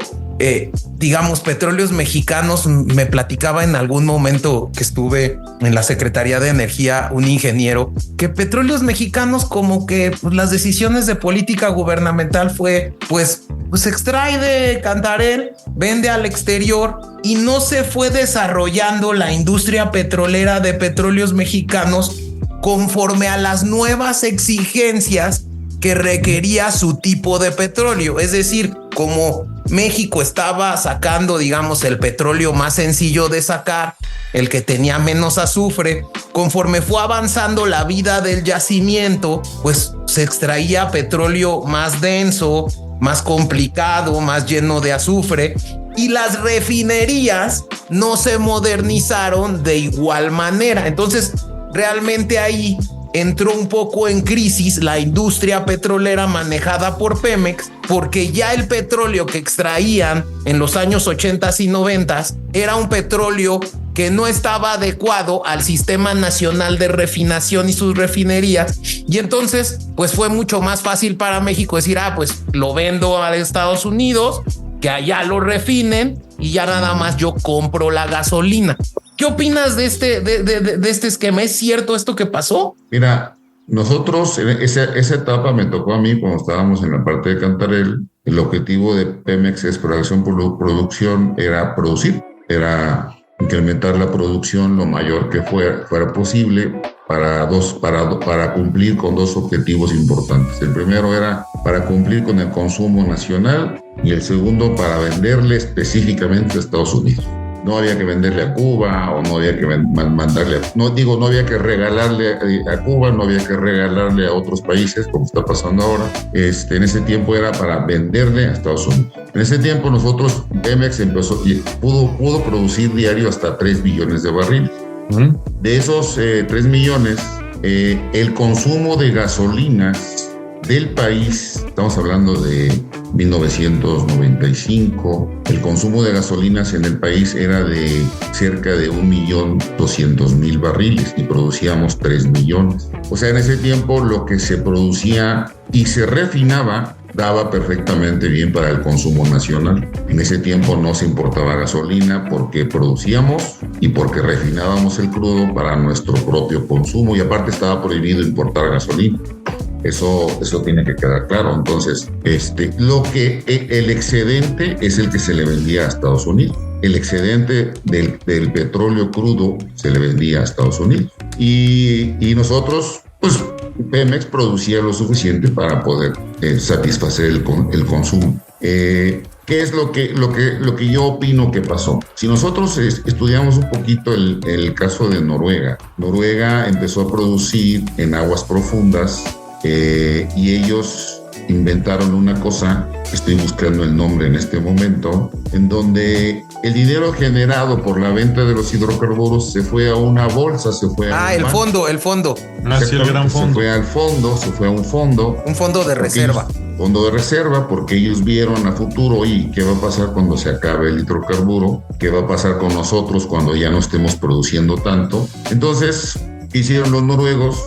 digamos, Petróleos Mexicanos, me platicaba en algún momento que estuve en la Secretaría de Energía un ingeniero, que Petróleos Mexicanos, como que pues, las decisiones de política gubernamental fue pues extrae de Cantarell, vende al exterior, y no se fue desarrollando la industria petrolera de Petróleos Mexicanos conforme a las nuevas exigencias que requería su tipo de petróleo. Es decir, como México estaba sacando, digamos, el petróleo más sencillo de sacar, el que tenía menos azufre, conforme fue avanzando la vida del yacimiento, pues se extraía petróleo más denso, más complicado, más lleno de azufre, y las refinerías no se modernizaron de igual manera. Entonces, realmente ahí entró un poco en crisis la industria petrolera manejada por Pemex, porque ya el petróleo que extraían en los años 80 y 90 era un petróleo que no estaba adecuado al Sistema Nacional de Refinación y sus refinerías. Y entonces, pues fue mucho más fácil para México decir, pues lo vendo a Estados Unidos, que allá lo refinen, y ya nada más yo compro la gasolina. ¿Qué opinas de este esquema? ¿Es cierto esto que pasó?
Mira, nosotros, en esa etapa me tocó a mí cuando estábamos en la parte de Cantarell. El objetivo de Pemex Exploración por Producción era producir, era incrementar la producción lo mayor que fuera posible para cumplir con 2 objetivos importantes. El primero era para cumplir con el consumo nacional, y el segundo para venderle específicamente a Estados Unidos. No había que venderle a Cuba, o no había que mandarle, no había que regalarle a Cuba, no había que regalarle a otros países, como está pasando ahora. En ese tiempo era para venderle a Estados Unidos. En ese tiempo nosotros, Pemex pudo producir diario hasta 3 billones de barriles. De esos 3 millones, el consumo de gasolinas del país, estamos hablando de 1995, el consumo de gasolinas en el país era de cerca de 1.200.000 barriles y producíamos 3 millones. O sea, en ese tiempo lo que se producía y se refinaba daba perfectamente bien para el consumo nacional. En ese tiempo no se importaba gasolina porque producíamos y porque refinábamos el crudo para nuestro propio consumo, y aparte estaba prohibido importar gasolina. Eso tiene que quedar claro. Entonces, el excedente es el que se le vendía a Estados Unidos. El excedente del petróleo crudo se le vendía a Estados Unidos. Y nosotros, pues, Pemex producía lo suficiente para poder satisfacer el consumo. ¿Qué es lo que yo opino que pasó? Si nosotros estudiamos un poquito el caso de Noruega, Noruega empezó a producir en aguas profundas y ellos inventaron una cosa, estoy buscando el nombre en este momento, en donde el dinero generado por la venta de los hidrocarburos se fue a una bolsa, se fue a
el fondo.
El gran fondo.
Se fue al fondo, se fue a un fondo.
Un fondo de reserva.
Fondo de reserva, porque ellos vieron a futuro, oye, ¿qué va a pasar cuando se acabe el hidrocarburo? ¿Qué va a pasar con nosotros cuando ya no estemos produciendo tanto? Entonces, ¿qué hicieron los noruegos?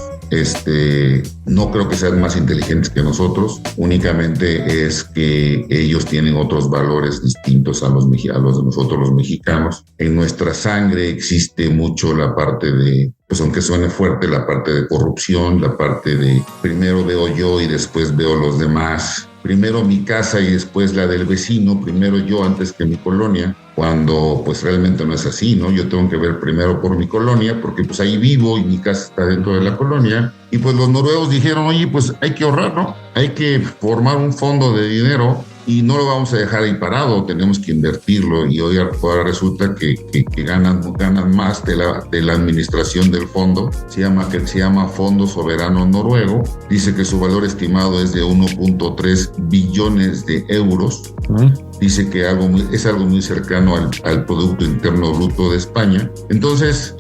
No creo que sean más inteligentes que nosotros, únicamente es que ellos tienen otros valores distintos a los de nosotros los mexicanos. En nuestra sangre existe mucho la parte de, pues aunque suene fuerte, la parte de corrupción, la parte de primero veo yo y después veo los demás. Primero mi casa y después la del vecino, primero yo antes que mi colonia, cuando pues realmente no es así, ¿no? Yo tengo que ver primero por mi colonia, porque pues ahí vivo y mi casa está dentro de la colonia. Y pues los noruegos dijeron, oye, pues hay que ahorrar, ¿no? Hay que formar un fondo de dinero y no lo vamos a dejar ahí parado, tenemos que invertirlo. Y hoy ahora resulta que ganan más de la administración del fondo. Se llama Fondo Soberano Noruego. Dice que su valor estimado es de 1.3 billones de euros. Dice que es algo muy cercano al Producto Interno Bruto de España. Entonces,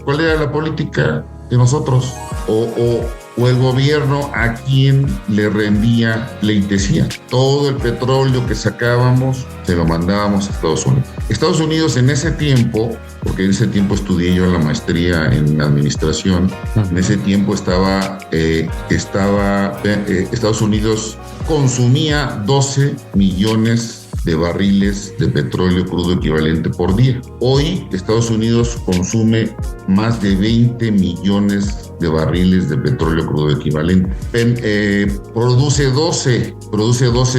¿cuál era la política de nosotros? O el gobierno a quien le rendía pleitesía. Todo el petróleo que sacábamos se lo mandábamos a Estados Unidos. Estados Unidos en ese tiempo, porque en ese tiempo estudié yo la maestría en administración, en ese tiempo Estados Unidos consumía 12 millones de barriles de petróleo crudo equivalente por día. Hoy Estados Unidos consume más de 20 millones de barriles de petróleo crudo equivalente. Produce 12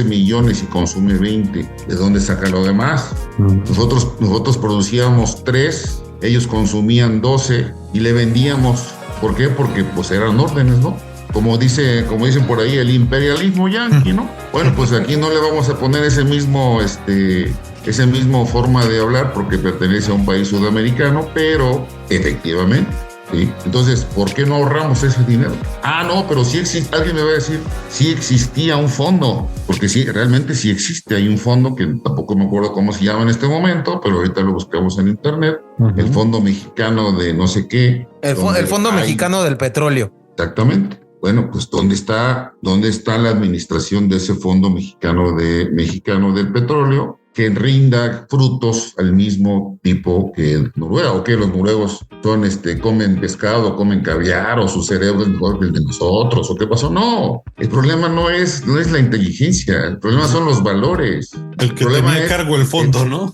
millones y consume 20. ¿De dónde saca lo demás? Nosotros producíamos 3, ellos consumían 12 y le vendíamos. ¿Por qué? Porque pues eran órdenes, ¿no? Como dicen por ahí, el imperialismo yanqui, ¿no? Bueno, pues aquí no le vamos a poner ese mismo forma de hablar porque pertenece a un país sudamericano, pero efectivamente, ¿sí? Entonces, ¿por qué no ahorramos ese dinero? No, pero sí existe, alguien me va a decir, sí existía un fondo, porque sí, realmente sí existe, hay un fondo que tampoco me acuerdo cómo se llama en este momento, pero ahorita lo buscamos en internet, el Fondo Mexicano de no sé qué.
El Fondo Mexicano del Petróleo.
Exactamente. Bueno, pues ¿dónde está la administración de ese Fondo Mexicano del Petróleo que rinda frutos al mismo tipo que Noruega? ¿O que los noruegos comen pescado, comen caviar, o su cerebro es mejor que el de nosotros? ¿O qué pasó? No, el problema no es la inteligencia, el problema son los valores.
El que tenía a cargo el fondo, ¿no?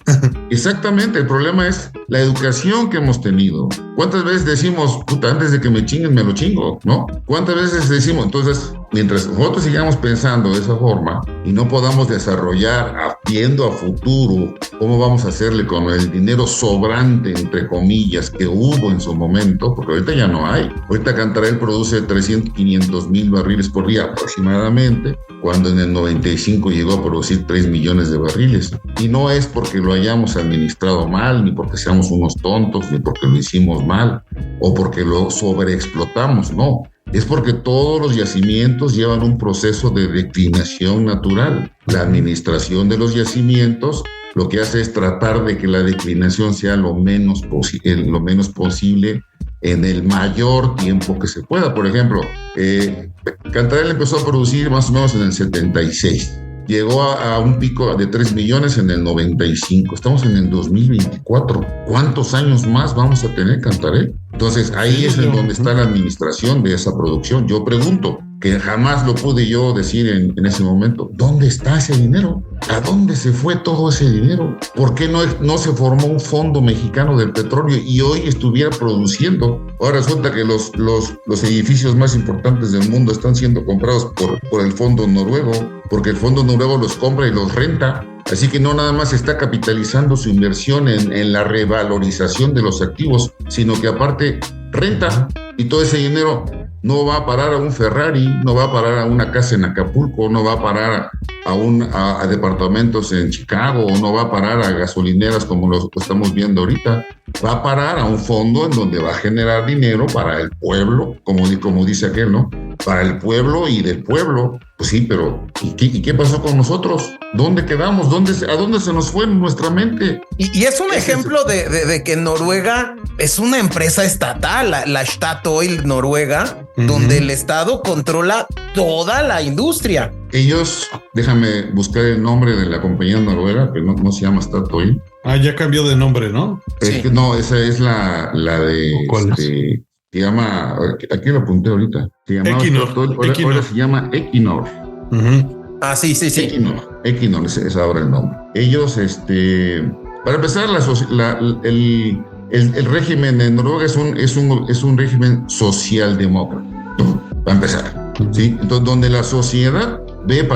Exactamente, el problema es la educación que hemos tenido. ¿Cuántas veces decimos, puta, antes de que me chinguen me lo chingo, ¿no? ¿Cuántas veces decimos? Entonces, mientras nosotros sigamos pensando de esa forma y no podamos desarrollar, viendo a futuro, cómo vamos a hacerle con el dinero sobrante, entre comillas, que hubo en su momento, porque ahorita ya no hay. Ahorita Cantarell produce 500,000 barriles por día aproximadamente, cuando en el 95 llegó a producir 3 millones de barriles. Y no es porque lo hayamos administrado mal, ni porque seamos unos tontos, ni porque lo hicimos mal, o porque lo sobreexplotamos, no. Es porque todos los yacimientos llevan un proceso de declinación natural. La administración de los yacimientos lo que hace es tratar de que la declinación sea lo menos posible en el mayor tiempo que se pueda. Por ejemplo, Cantarell empezó a producir más o menos en el 76. Llegó a un pico de 3 millones en el 95. Estamos en el 2024. ¿Cuántos años más vamos a tener Cantarell? Entonces, ahí es en donde está la administración de esa producción. Yo pregunto, que jamás lo pude yo decir en ese momento, ¿dónde está ese dinero? ¿A dónde se fue todo ese dinero? ¿Por qué no se formó un fondo mexicano del petróleo y hoy estuviera produciendo? Ahora resulta que los edificios más importantes del mundo están siendo comprados por el fondo noruego, porque el fondo noruego los compra y los renta. Así que no nada más está capitalizando su inversión en la revalorización de los activos, sino que aparte renta, y todo ese dinero no va a parar a un Ferrari, no va a parar a una casa en Acapulco, no va a parar a departamentos en Chicago, o no va a parar a gasolineras como lo estamos viendo ahorita. Va a parar a un fondo en donde va a generar dinero para el pueblo, como dice aquel, ¿no? Para el pueblo y del pueblo. Pues sí, pero ¿y qué pasó con nosotros? ¿Dónde quedamos? ¿A dónde se nos fue nuestra mente?
Y es un ejemplo de que Noruega es una empresa estatal, la Statoil Noruega, donde el Estado controla toda la industria.
Ellos, déjame buscar el nombre de la compañía noruega, que no se llama Statoil.
Ya cambió de nombre, ¿no?
Sí. No, esa es la de...
¿Cuál
se llama, aquí lo apunté ahorita. Se llama
Equinor.
Ahora se llama Equinor.
Ah, sí.
Equinor es ahora el nombre. Ellos, para empezar, el régimen de Noruega es un régimen socialdemócrata. Para empezar, ¿sí? Entonces, donde la sociedad ve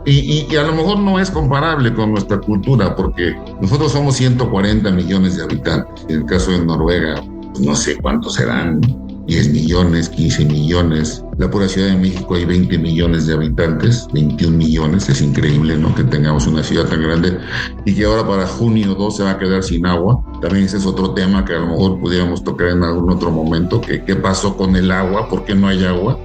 y a lo mejor no es comparable con nuestra cultura, porque nosotros somos 140 millones de habitantes. En el caso de Noruega, pues no sé cuántos serán, 10 millones, 15 millones. La pura Ciudad de México hay 20 millones de habitantes, 21 millones. Es increíble, ¿no?, que tengamos una ciudad tan grande y que ahora para junio 2 se va a quedar sin agua. También ese es otro tema que a lo mejor pudiéramos tocar en algún otro momento. ¿Qué pasó con el agua? ¿Por qué no hay agua?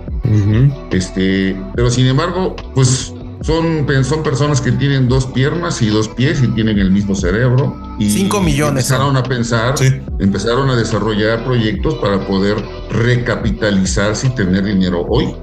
Pero sin embargo, pues son personas que tienen 2 piernas y 2 pies y tienen el mismo cerebro. Y
5 millones.
Empezaron a pensar, empezaron a desarrollar proyectos para poder recapitalizarse y tener dinero hoy.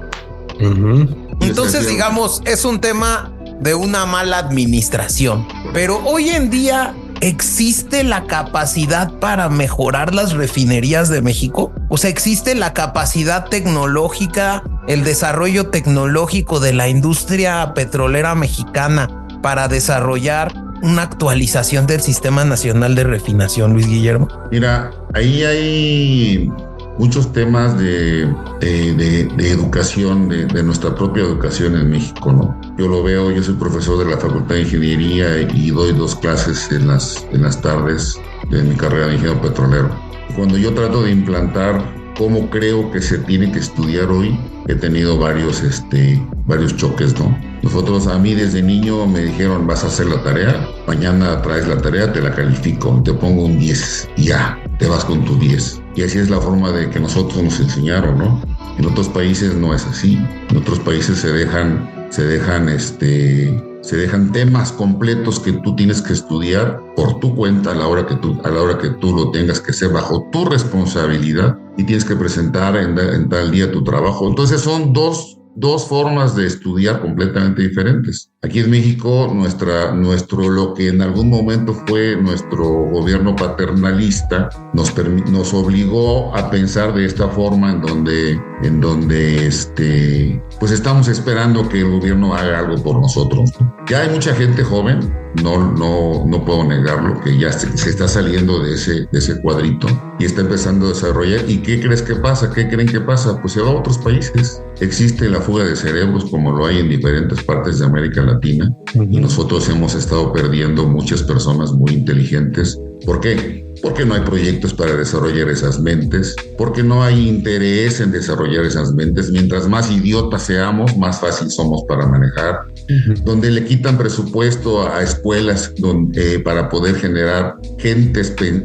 Entonces, digamos, es un tema de una mala administración. Pero hoy en día, ¿existe la capacidad para mejorar las refinerías de México? O sea, ¿existe la capacidad tecnológica, el desarrollo tecnológico de la industria petrolera mexicana para desarrollar una actualización del Sistema Nacional de Refinación, Luis Guillermo?
Mira, ahí hay muchos temas de educación, de nuestra propia educación en México, ¿no? Yo lo veo, yo soy profesor de la Facultad de Ingeniería y doy 2 clases en las tardes de mi carrera de ingeniero petrolero. Cuando yo trato de implantar cómo creo que se tiene que estudiar hoy, he tenido varios choques, ¿no? A mí desde niño me dijeron, vas a hacer la tarea, mañana traes la tarea, te la califico, te pongo un 10 y ya, te vas con tu 10. Y así es la forma de que nosotros nos enseñaron, ¿no? En otros países no es así. En otros países se dejan temas completos que tú tienes que estudiar por tu cuenta a la hora que tú lo tengas que hacer bajo tu responsabilidad y tienes que presentar en tal día tu trabajo. Entonces son dos formas de estudiar completamente diferentes. Aquí en México, lo que en algún momento fue nuestro gobierno paternalista nos obligó a pensar de esta forma en donde pues estamos esperando que el gobierno haga algo por nosotros. Ya hay mucha gente joven, no puedo negarlo, que ya se está saliendo de ese cuadrito y está empezando a desarrollar. ¿Y qué crees que pasa? ¿Qué creen que pasa? Pues se va a otros países. Existe la fuga de cerebros como lo hay en diferentes partes de América Latina y nosotros hemos estado perdiendo muchas personas muy inteligentes. ¿Por qué? Porque no hay proyectos para desarrollar esas mentes, porque no hay interés en desarrollar esas mentes. Mientras más idiotas seamos, más fácil somos para manejar. Donde le quitan presupuesto a escuelas para poder generar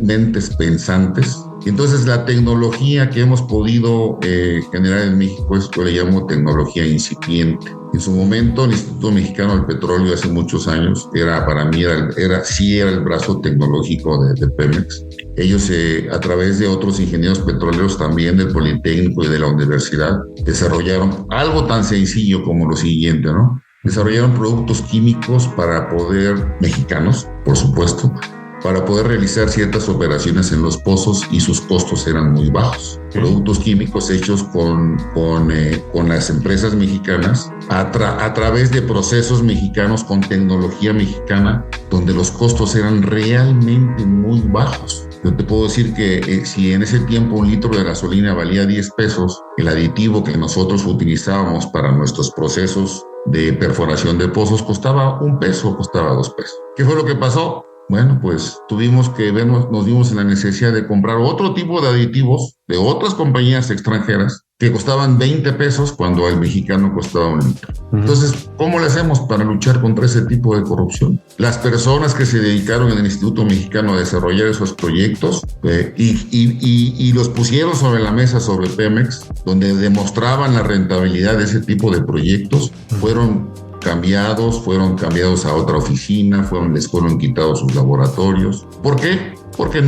mentes pensantes. Entonces, la tecnología que hemos podido generar en México es lo que le llamo tecnología incipiente. En su momento, el Instituto Mexicano del Petróleo, hace muchos años, para mí era el brazo tecnológico de Pemex. Ellos, a través de otros ingenieros petroleros también del Politécnico y de la universidad, desarrollaron algo tan sencillo como lo siguiente, ¿no? Desarrollaron productos químicos mexicanos, por supuesto, para poder realizar ciertas operaciones en los pozos, y sus costos eran muy bajos. Productos químicos hechos con las empresas mexicanas a través de procesos mexicanos con tecnología mexicana, donde los costos eran realmente muy bajos. Yo te puedo decir que si en ese tiempo un litro de gasolina valía 10 pesos, el aditivo que nosotros utilizábamos para nuestros procesos de perforación de pozos costaba 1 peso, costaba 2 pesos. ¿Qué fue lo que pasó? Bueno, pues nos vimos en la necesidad de comprar otro tipo de aditivos de otras compañías extranjeras que costaban 20 pesos cuando el mexicano costaba 1 litro. Entonces, ¿cómo le hacemos para luchar contra ese tipo de corrupción? Las personas que se dedicaron en el Instituto Mexicano a desarrollar esos proyectos y los pusieron sobre la mesa sobre Pemex, donde demostraban la rentabilidad de ese tipo de proyectos, fueron cambiados a otra oficina, les fueron quitados sus laboratorios. ¿Por qué? Porque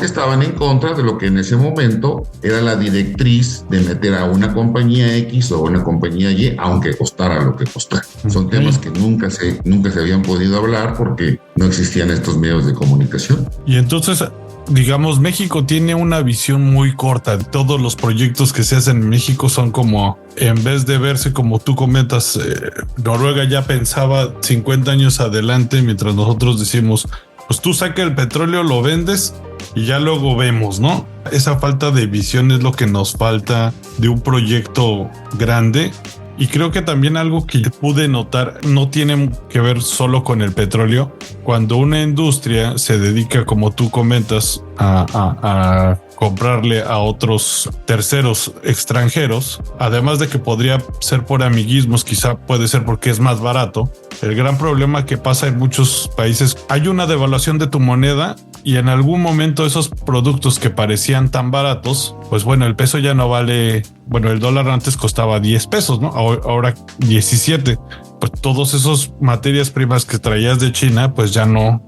estaban en contra de lo que en ese momento era la directriz de meter a una compañía X o a una compañía Y, aunque costara lo que costara. Son temas que nunca se habían podido hablar porque no existían estos medios de comunicación.
Y entonces, digamos, México tiene una visión muy corta. Todos los proyectos que se hacen en México son como, en vez de verse como tú comentas, Noruega ya pensaba 50 años adelante, mientras nosotros decimos, pues tú saca el petróleo, lo vendes y ya luego vemos, ¿no? Esa falta de visión es lo que nos falta de un proyecto grande. Y creo que también algo que pude notar no tiene que ver solo con el petróleo. Cuando una industria se dedica, como tú comentas, a comprarle a otros terceros extranjeros, además de que podría ser por amiguismos, quizá puede ser porque es más barato. El gran problema que pasa en muchos países, hay una devaluación de tu moneda y en algún momento esos productos que parecían tan baratos, pues bueno, el peso ya no vale, bueno, el dólar antes costaba 10 pesos, ¿no? Ahora 17. Pues todos esos materias primas que traías de China, pues ya no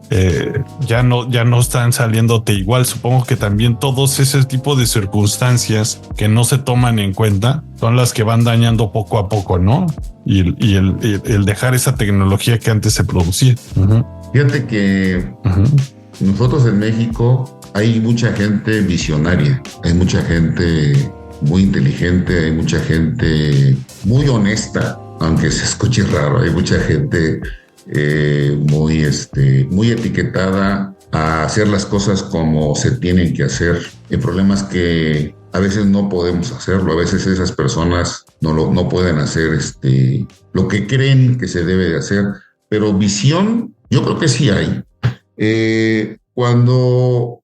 están saliéndote igual. Supongo que también todos ese tipo de circunstancias que no se toman en cuenta son las que van dañando poco a poco, ¿no? Y el dejar esa tecnología que antes se producía.
Fíjate que nosotros en México hay mucha gente visionaria, hay mucha gente muy inteligente, hay mucha gente muy honesta, aunque se escuche raro. Hay mucha gente muy etiquetada a hacer las cosas como se tienen que hacer. El problema es que a veces no podemos hacerlo, a veces esas personas no pueden hacer lo que creen que se debe de hacer, pero visión yo creo que sí hay. Cuando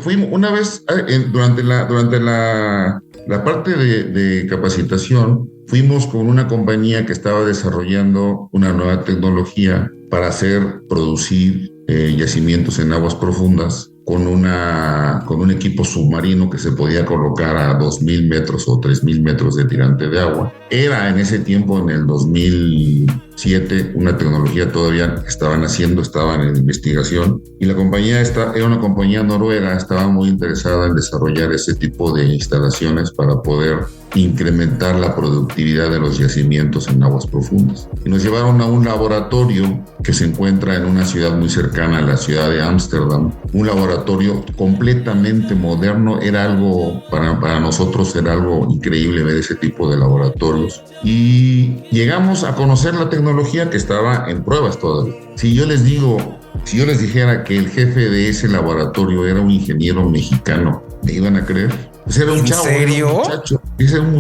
fuimos una vez durante la parte de capacitación, fuimos con una compañía que estaba desarrollando una nueva tecnología para producir yacimientos en aguas profundas con un equipo submarino que se podía colocar a 2,000 metros o 3,000 metros de tirante de agua. Era en ese tiempo, en el 2007, una tecnología todavía que estaban en investigación, y la compañía era una compañía noruega, estaba muy interesada en desarrollar ese tipo de instalaciones para poder incrementar la productividad de los yacimientos en aguas profundas. Y nos llevaron a un laboratorio que se encuentra en una ciudad muy cercana a la ciudad de Ámsterdam, un laboratorio completamente moderno. Era algo, para nosotros era algo increíble ver ese tipo de laboratorios. Y llegamos a conocer la tecnología que estaba en pruebas todavía. Si yo les dijera que el jefe de ese laboratorio era un ingeniero mexicano, ¿me iban a creer? Pues era un chavo. ¿En serio? Era un muchacho. Dice un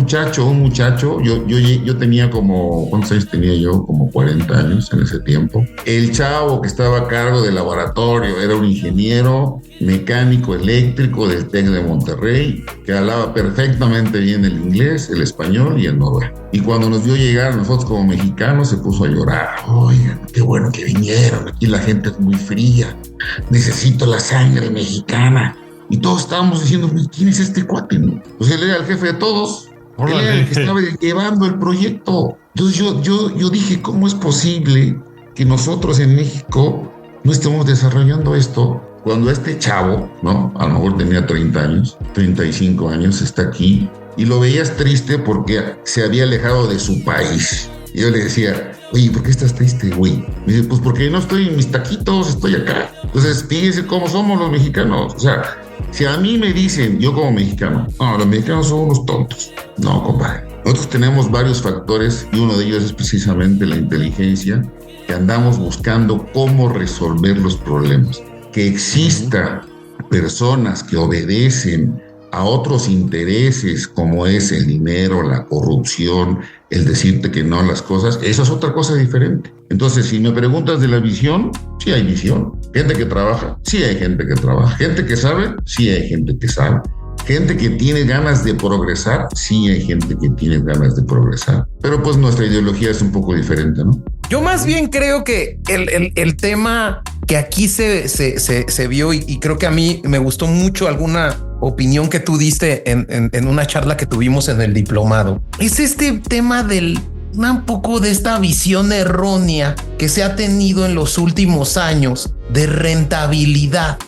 muchacho. Yo tenía ¿cuántos años tenía yo? Como 40 años en ese tiempo. El chavo que estaba a cargo del laboratorio era un ingeniero mecánico eléctrico del TEC de Monterrey, que hablaba perfectamente bien el inglés, el español y el noruego. Y cuando nos vio llegar, nosotros como mexicanos, se puso a llorar. Oigan, qué bueno que vinieron. Aquí la gente es muy fría. Necesito la sangre mexicana. Y todos estábamos diciendo, ¿quién es este cuate? ¿No? Pues él era el jefe de todos. Él era el que estaba llevando el proyecto. Entonces yo dije, ¿cómo es posible que nosotros en México no estemos desarrollando esto cuando este chavo, ¿no? A lo mejor tenía 30 años, 35 años, está aquí, y lo veías triste porque se había alejado de su país. Y yo le decía, oye, ¿por qué estás triste, güey? Me dice, pues porque no estoy en mis taquitos, estoy acá. Entonces, fíjense cómo somos los mexicanos. O sea, si a mí me dicen, yo como mexicano, no, los mexicanos son unos tontos. No, compadre. Nosotros tenemos varios factores y uno de ellos es precisamente la inteligencia, que andamos buscando cómo resolver los problemas. Que exista personas que obedecen a otros intereses como es el dinero, la corrupción, el decirte que no a las cosas, eso es otra cosa diferente. Entonces, si me preguntas de la visión, sí hay visión. Gente que trabaja, sí hay gente que trabaja. Gente que sabe, sí hay gente que sabe. Gente que tiene ganas de progresar, sí hay gente que tiene ganas de progresar. Pero pues nuestra ideología es un poco diferente, ¿no?
Yo más bien creo que el tema que aquí se vio y creo que a mí me gustó mucho alguna opinión que tú diste en una charla que tuvimos en el diplomado, es este tema un poco de esta visión errónea que se ha tenido en los últimos años de rentabilidad.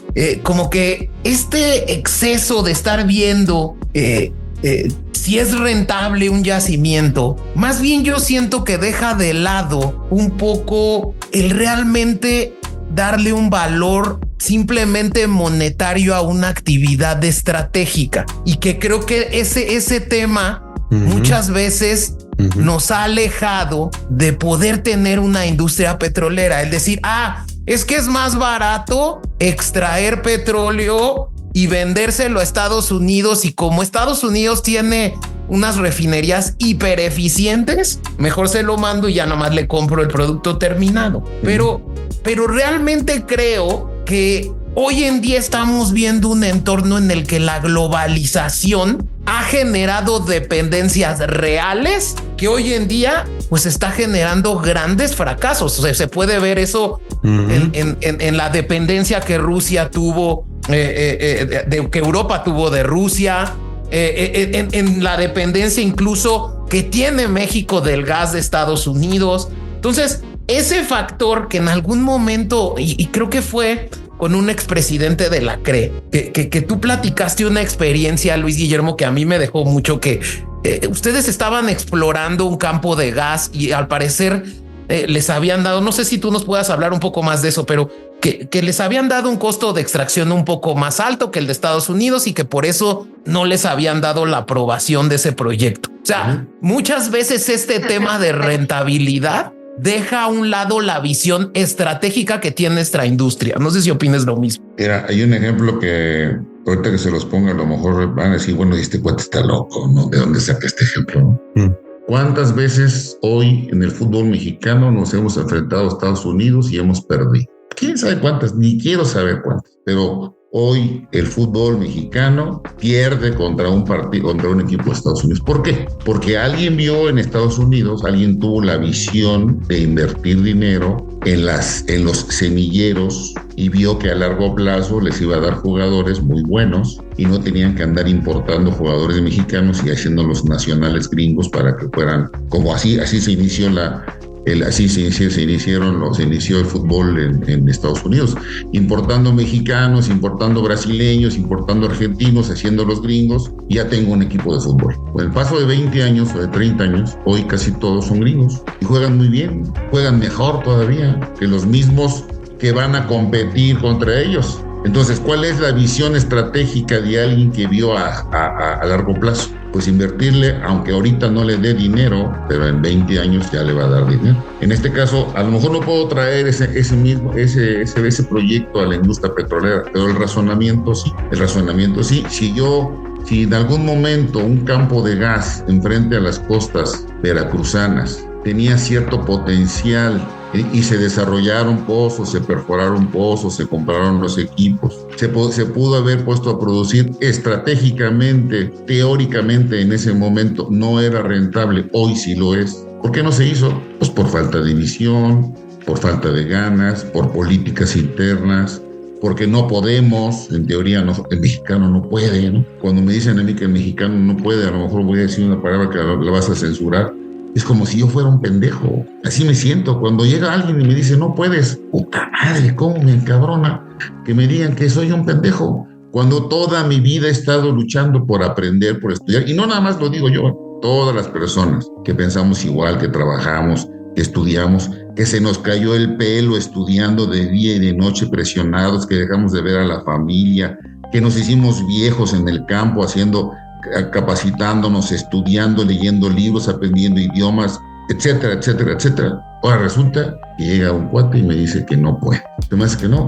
Como que este exceso de estar viendo si es rentable un yacimiento, más bien yo siento que deja de lado un poco el realmente darle un valor simplemente monetario a una actividad estratégica, y que creo que ese tema muchas veces nos ha alejado de poder tener una industria petrolera. Es decir, es que es más barato extraer petróleo y vendérselo a Estados Unidos, y como Estados Unidos tiene unas refinerías hiper eficientes, mejor se lo mando y ya nomás le compro el producto terminado. Pero realmente creo que hoy en día estamos viendo un entorno en el que la globalización ha generado dependencias reales que hoy en día pues está generando grandes fracasos. O sea, se puede ver eso en la dependencia que Rusia tuvo, que Europa tuvo de Rusia, en la dependencia incluso que tiene México del gas de Estados Unidos. Entonces, ese factor que en algún momento, y creo que fue con un expresidente de la CRE, que tú platicaste una experiencia, Luis Guillermo, que a mí me dejó mucho, que ustedes estaban explorando un campo de gas y al parecer les habían dado, no sé si tú nos puedas hablar un poco más de eso, pero que les habían dado un costo de extracción un poco más alto que el de Estados Unidos y que por eso no les habían dado la aprobación de ese proyecto. O sea, muchas veces este tema de rentabilidad deja a un lado la visión estratégica que tiene nuestra industria. No sé si opines lo mismo.
Mira, hay un ejemplo que ahorita que se los ponga, a lo mejor van a decir, bueno, este cuate está loco, ¿no? ¿De dónde saca este ejemplo? ¿Cuántas veces hoy en el fútbol mexicano nos hemos enfrentado a Estados Unidos y hemos perdido? ¿Quién sabe cuántas? Ni quiero saber cuántas. Pero hoy el fútbol mexicano pierde contra un equipo de Estados Unidos. ¿Por qué? Porque alguien vio en Estados Unidos, alguien tuvo la visión de invertir dinero en los semilleros y vio que a largo plazo les iba a dar jugadores muy buenos y no tenían que andar importando jugadores mexicanos y haciéndolos nacionales gringos para que fueran, como así se inició se inició el fútbol en Estados Unidos, importando mexicanos, importando brasileños, importando argentinos, haciendo los gringos, y ya tengo un equipo de fútbol. Con el paso de 20 años o de 30 años, hoy casi todos son gringos y juegan muy bien, juegan mejor todavía que los mismos que van a competir contra ellos. Entonces, ¿cuál es la visión estratégica de alguien que vio a largo plazo? Pues invertirle, aunque ahorita no le dé dinero, pero en 20 años ya le va a dar dinero. En este caso, a lo mejor no puedo traer ese proyecto a la industria petrolera, pero el razonamiento sí. Si en algún momento un campo de gas enfrente a las costas veracruzanas tenía cierto potencial y se desarrollaron pozos, se perforaron pozos, se compraron los equipos, se pudo haber puesto a producir estratégicamente, teóricamente en ese momento no era rentable, hoy sí lo es. ¿Por qué no se hizo? Pues por falta de visión, por falta de ganas, por políticas internas, porque no podemos, en teoría no, el mexicano no puede, ¿no? Cuando me dicen a mí que el mexicano no puede, a lo mejor voy a decir una palabra que la vas a censurar. Es como si yo fuera un pendejo. Así me siento. Cuando llega alguien y me dice, no puedes, puta madre, cómo me encabrona que me digan que soy un pendejo. Cuando toda mi vida he estado luchando por aprender, por estudiar. Y no nada más lo digo yo, todas las personas que pensamos igual, que trabajamos, que estudiamos, que se nos cayó el pelo estudiando de día y de noche presionados, que dejamos de ver a la familia, que nos hicimos viejos en el campo capacitándonos, estudiando, leyendo libros, aprendiendo idiomas, etcétera, etcétera, etcétera. Ahora resulta que llega un cuate y me dice que no puede. Se me hace que no.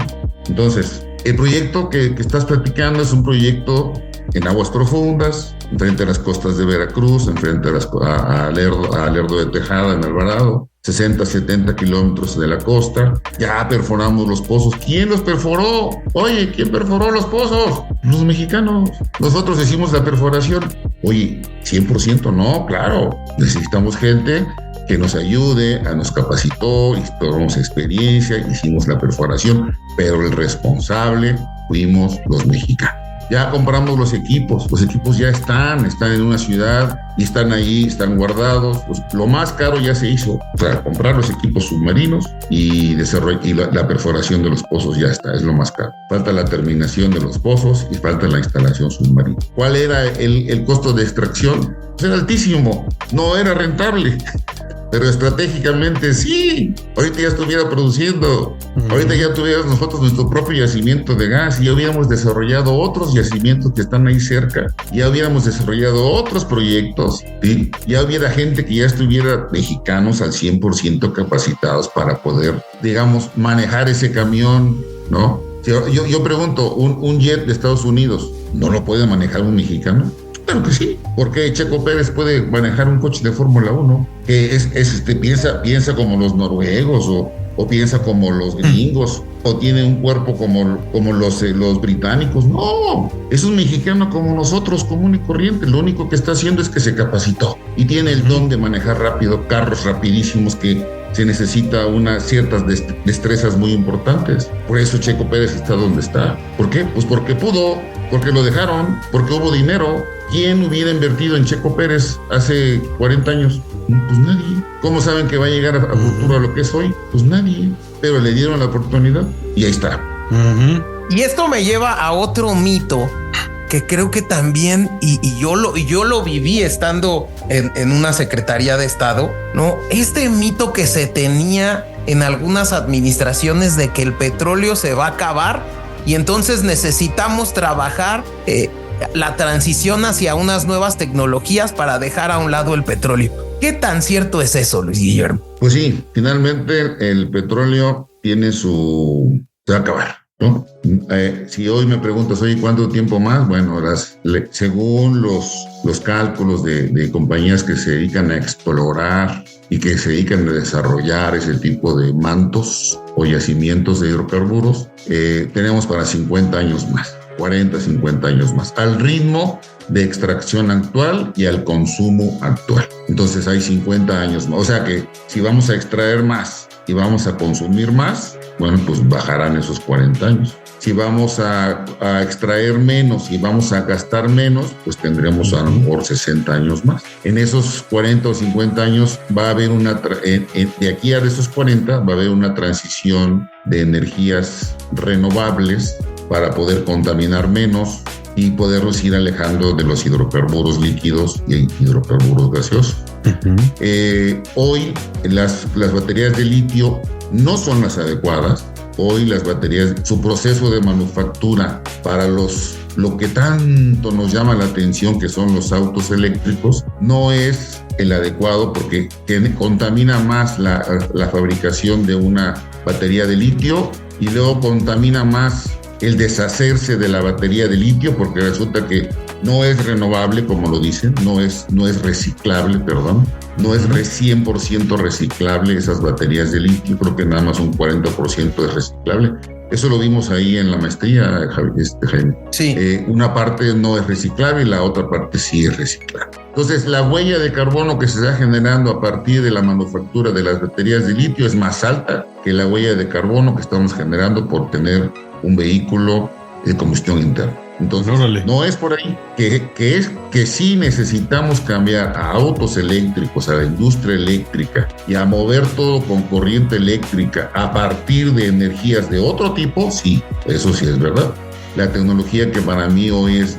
Entonces, el proyecto que estás platicando es un proyecto en aguas profundas, enfrente a las costas de Veracruz, enfrente a Lerdo de Tejada, en Alvarado, 60, 70 kilómetros de la costa. Ya perforamos los pozos. ¿Quién los perforó? Oye, ¿quién perforó los pozos? Los mexicanos. Nosotros hicimos la perforación. Oye, 100% no, claro. Necesitamos gente que nos ayude, nos capacitó, tomamos experiencia, hicimos la perforación, pero el responsable fuimos los mexicanos. Ya compramos los equipos ya están en una ciudad y están ahí, están guardados. Pues lo más caro ya se hizo, o sea, comprar los equipos submarinos y la perforación de los pozos ya está, es lo más caro. Falta la terminación de los pozos y falta la instalación submarina. ¿Cuál era el costo de extracción? Pues era altísimo, no era rentable. Pero estratégicamente sí, ahorita ya estuviera produciendo, ahorita ya tuviéramos nosotros nuestro propio yacimiento de gas y ya hubiéramos desarrollado otros yacimientos que están ahí cerca, ya hubiéramos desarrollado otros proyectos, ¿sí? Ya hubiera gente que ya estuviera mexicanos al 100% capacitados para poder, digamos, manejar ese camión, ¿no? Yo pregunto, un jet de Estados Unidos, ¿no lo puede manejar un mexicano? Claro que sí, porque Checo Pérez puede manejar un coche de Fórmula 1, que piensa como los noruegos o piensa como los gringos, o tiene un cuerpo como los británicos. No, es un mexicano como nosotros, común y corriente. Lo único que está haciendo es que se capacitó y tiene el don de manejar rápido, carros rapidísimos que se necesita unas ciertas destrezas muy importantes. Por eso Checo Pérez está donde está. ¿Por qué? Pues porque pudo, porque lo dejaron, porque hubo dinero. ¿Quién hubiera invertido en Checo Pérez hace 40 años? Pues nadie. ¿Cómo saben que va a llegar a futuro a lo que es hoy? Pues nadie. Pero le dieron la oportunidad y ahí está.
Y esto me lleva a otro mito que creo que también, y yo lo viví estando en una Secretaría de Estado, ¿no? Este mito que se tenía en algunas administraciones de que el petróleo se va a acabar y entonces necesitamos trabajar la transición hacia unas nuevas tecnologías para dejar a un lado el petróleo. ¿Qué tan cierto es eso, Luis Guillermo?
Pues sí, finalmente el petróleo se va a acabar, ¿no? Si hoy me preguntas, oye, ¿cuánto tiempo más? Bueno, según los cálculos de compañías que se dedican a explorar y que se dedican a desarrollar ese tipo de mantos o yacimientos de hidrocarburos, tenemos para 50 años más. 40, 50 años más, al ritmo de extracción actual y al consumo actual. Entonces hay 50 años más. O sea que si vamos a extraer más y vamos a consumir más, bueno, pues bajarán esos 40 años. Si vamos a extraer menos y vamos a gastar menos, pues tendremos a lo mejor 60 años más. En esos 40 o 50 años va a haber de aquí a esos 40 va a haber una transición de energías renovables para poder contaminar menos y poderlos ir alejando de los hidrocarburos líquidos y hidrocarburos gaseosos. Hoy las baterías de litio no son las adecuadas. Hoy las baterías, su proceso de manufactura para lo que tanto nos llama la atención, que son los autos eléctricos, no es el adecuado porque contamina más la fabricación de una batería de litio y luego contamina más el deshacerse de la batería de litio, porque resulta que no es renovable, como lo dicen, no es reciclable, no es 100% reciclable esas baterías de litio, creo que nada más un 40% es reciclable. Eso lo vimos ahí en la maestría, Jaime.
Sí.
Una parte no es reciclable y la otra parte sí es reciclable. Entonces, la huella de carbono que se está generando a partir de la manufactura de las baterías de litio es más alta que la huella de carbono que estamos generando por tener un vehículo de combustión interna. Entonces, no es por ahí que sí necesitamos cambiar a autos eléctricos, a la industria eléctrica y a mover todo con corriente eléctrica a partir de energías de otro tipo. Sí, eso sí es verdad. La tecnología que para mí hoy es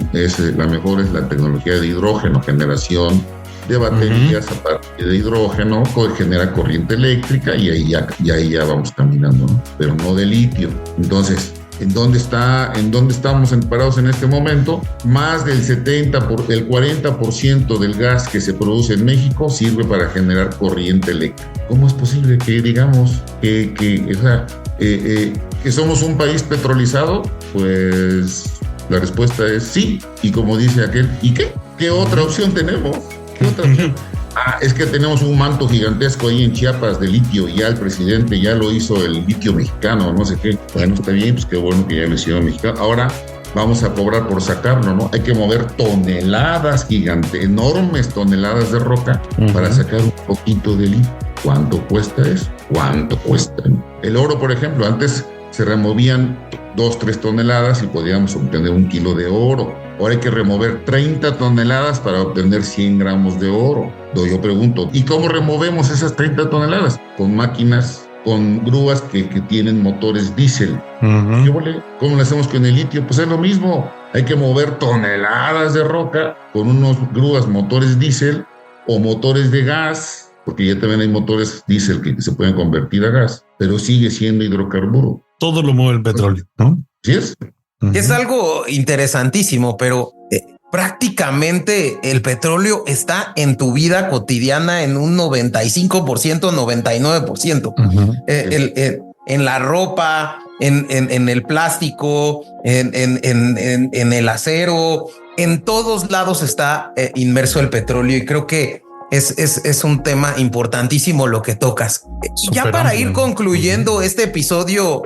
la mejor es la tecnología de hidrógeno, generación de baterías a partir de hidrógeno, genera corriente eléctrica y ahí ya vamos caminando, ¿no? Pero no de litio. Entonces, ¿en dónde estamos parados en este momento? Más del 40% del gas que se produce en México sirve para generar corriente eléctrica. ¿Cómo es posible que digamos que somos un país petrolizado? Pues la respuesta es sí. Y como dice aquel, ¿y qué? ¿Qué otra opción tenemos? ¿Qué otra opción? Es que tenemos un manto gigantesco ahí en Chiapas de litio, y ya el presidente ya lo hizo el litio mexicano, no sé qué. Bueno, está bien, pues qué bueno que ya lo hicieron mexicano. Ahora vamos a cobrar por sacarlo, ¿no? Hay que mover toneladas gigantes, enormes toneladas de roca para sacar un poquito de litio. ¿Cuánto cuesta eso? ¿Cuánto cuesta? El oro, por ejemplo, antes se removían 2-3 toneladas y podíamos obtener 1 kilo de oro. Ahora hay que remover 30 toneladas para obtener 100 gramos de oro. Yo pregunto, ¿y cómo removemos esas 30 toneladas? Con máquinas, con grúas que tienen motores diésel. ¿Cómo lo hacemos con el litio? Pues es lo mismo. Hay que mover toneladas de roca con unos grúas, motores diésel o motores de gas, porque ya también hay motores diésel que se pueden convertir a gas, pero sigue siendo hidrocarburo.
Todo lo mueve el petróleo, ¿no?
¿Sí es?
Es algo interesantísimo, pero prácticamente el petróleo está en tu vida cotidiana en un 95%, 99%. En la ropa, en el plástico, en el acero, en todos lados está inmerso el petróleo, y creo que es un tema importantísimo lo que tocas. Ya para ir concluyendo este episodio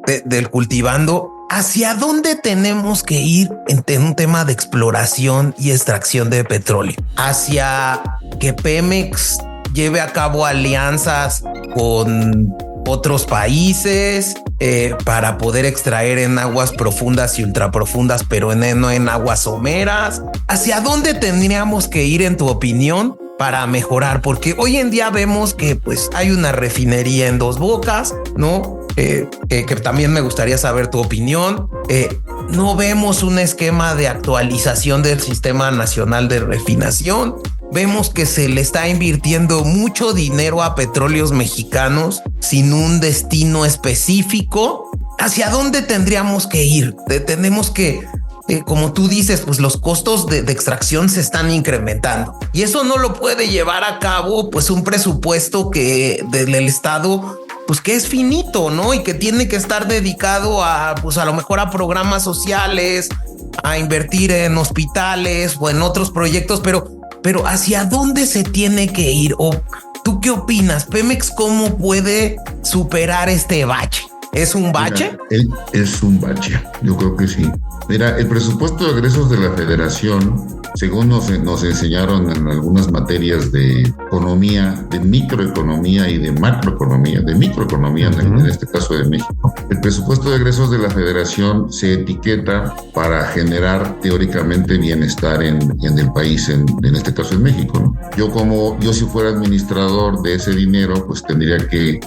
del Cultivando, ¿hacia dónde tenemos que ir en un tema de exploración y extracción de petróleo? ¿Hacia que Pemex lleve a cabo alianzas con otros países para poder extraer en aguas profundas y ultraprofundas, pero no en aguas someras? ¿Hacia dónde tendríamos que ir, en tu opinión, para mejorar? Porque hoy en día vemos que pues hay una refinería en Dos Bocas, ¿no? Que también me gustaría saber tu opinión. No vemos un esquema de actualización del Sistema Nacional de Refinación. Vemos que se le está invirtiendo mucho dinero a petróleos mexicanos sin un destino específico. ¿Hacia dónde tendríamos que ir? Tenemos que, como tú dices, pues los costos de extracción se están incrementando, y eso no lo puede llevar a cabo pues un presupuesto del Estado, pues que es finito, ¿no? Y que tiene que estar dedicado a, pues a lo mejor a programas sociales, a invertir en hospitales o en otros proyectos, pero ¿hacia dónde se tiene que ir? ¿O tú qué opinas? Pemex, ¿cómo puede superar este bache? ¿Es un bache?
Mira, es un bache, yo creo que sí. Mira, el presupuesto de egresos de la Federación, según nos enseñaron en algunas materias de economía, de microeconomía y de macroeconomía, de microeconomía en este caso de México, el presupuesto de egresos de la Federación se etiqueta para generar teóricamente bienestar en el país, en este caso en México, ¿no? Yo si fuera administrador de ese dinero, pues tendría que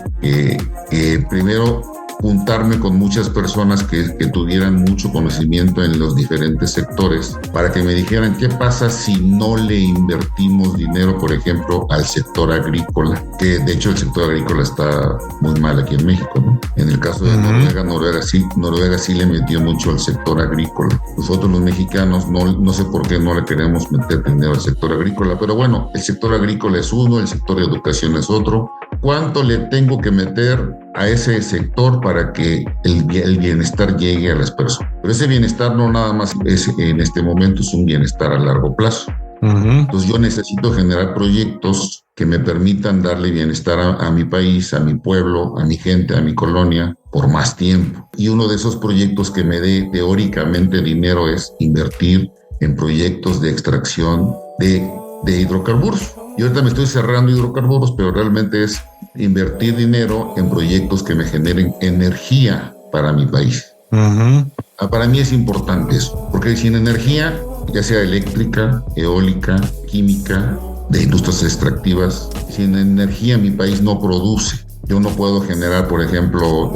primero juntarme con muchas personas que tuvieran mucho conocimiento en los diferentes sectores para que me dijeran qué pasa si no le invertimos dinero, por ejemplo, al sector agrícola, que de hecho el sector agrícola está muy mal aquí en México, ¿no? En el caso de Noruega sí le metió mucho al sector agrícola. Nosotros los mexicanos no sé por qué no le queremos meter dinero al sector agrícola, pero bueno, el sector agrícola es uno, el sector de educación es otro. ¿Cuánto le tengo que meter a ese sector para que el bienestar llegue a las personas? Pero ese bienestar no nada más en este momento es un bienestar a largo plazo. Entonces yo necesito generar proyectos que me permitan darle bienestar a mi país, a mi pueblo, a mi gente, a mi colonia por más tiempo. Y uno de esos proyectos que me dé teóricamente dinero es invertir en proyectos de extracción de hidrocarburos. Y ahorita me estoy cerrando hidrocarburos, pero realmente es invertir dinero en proyectos que me generen energía para mi país. Para mí es importante eso, porque sin energía, ya sea eléctrica, eólica, química, de industrias extractivas, sin energía mi país no produce. Yo no puedo generar, por ejemplo,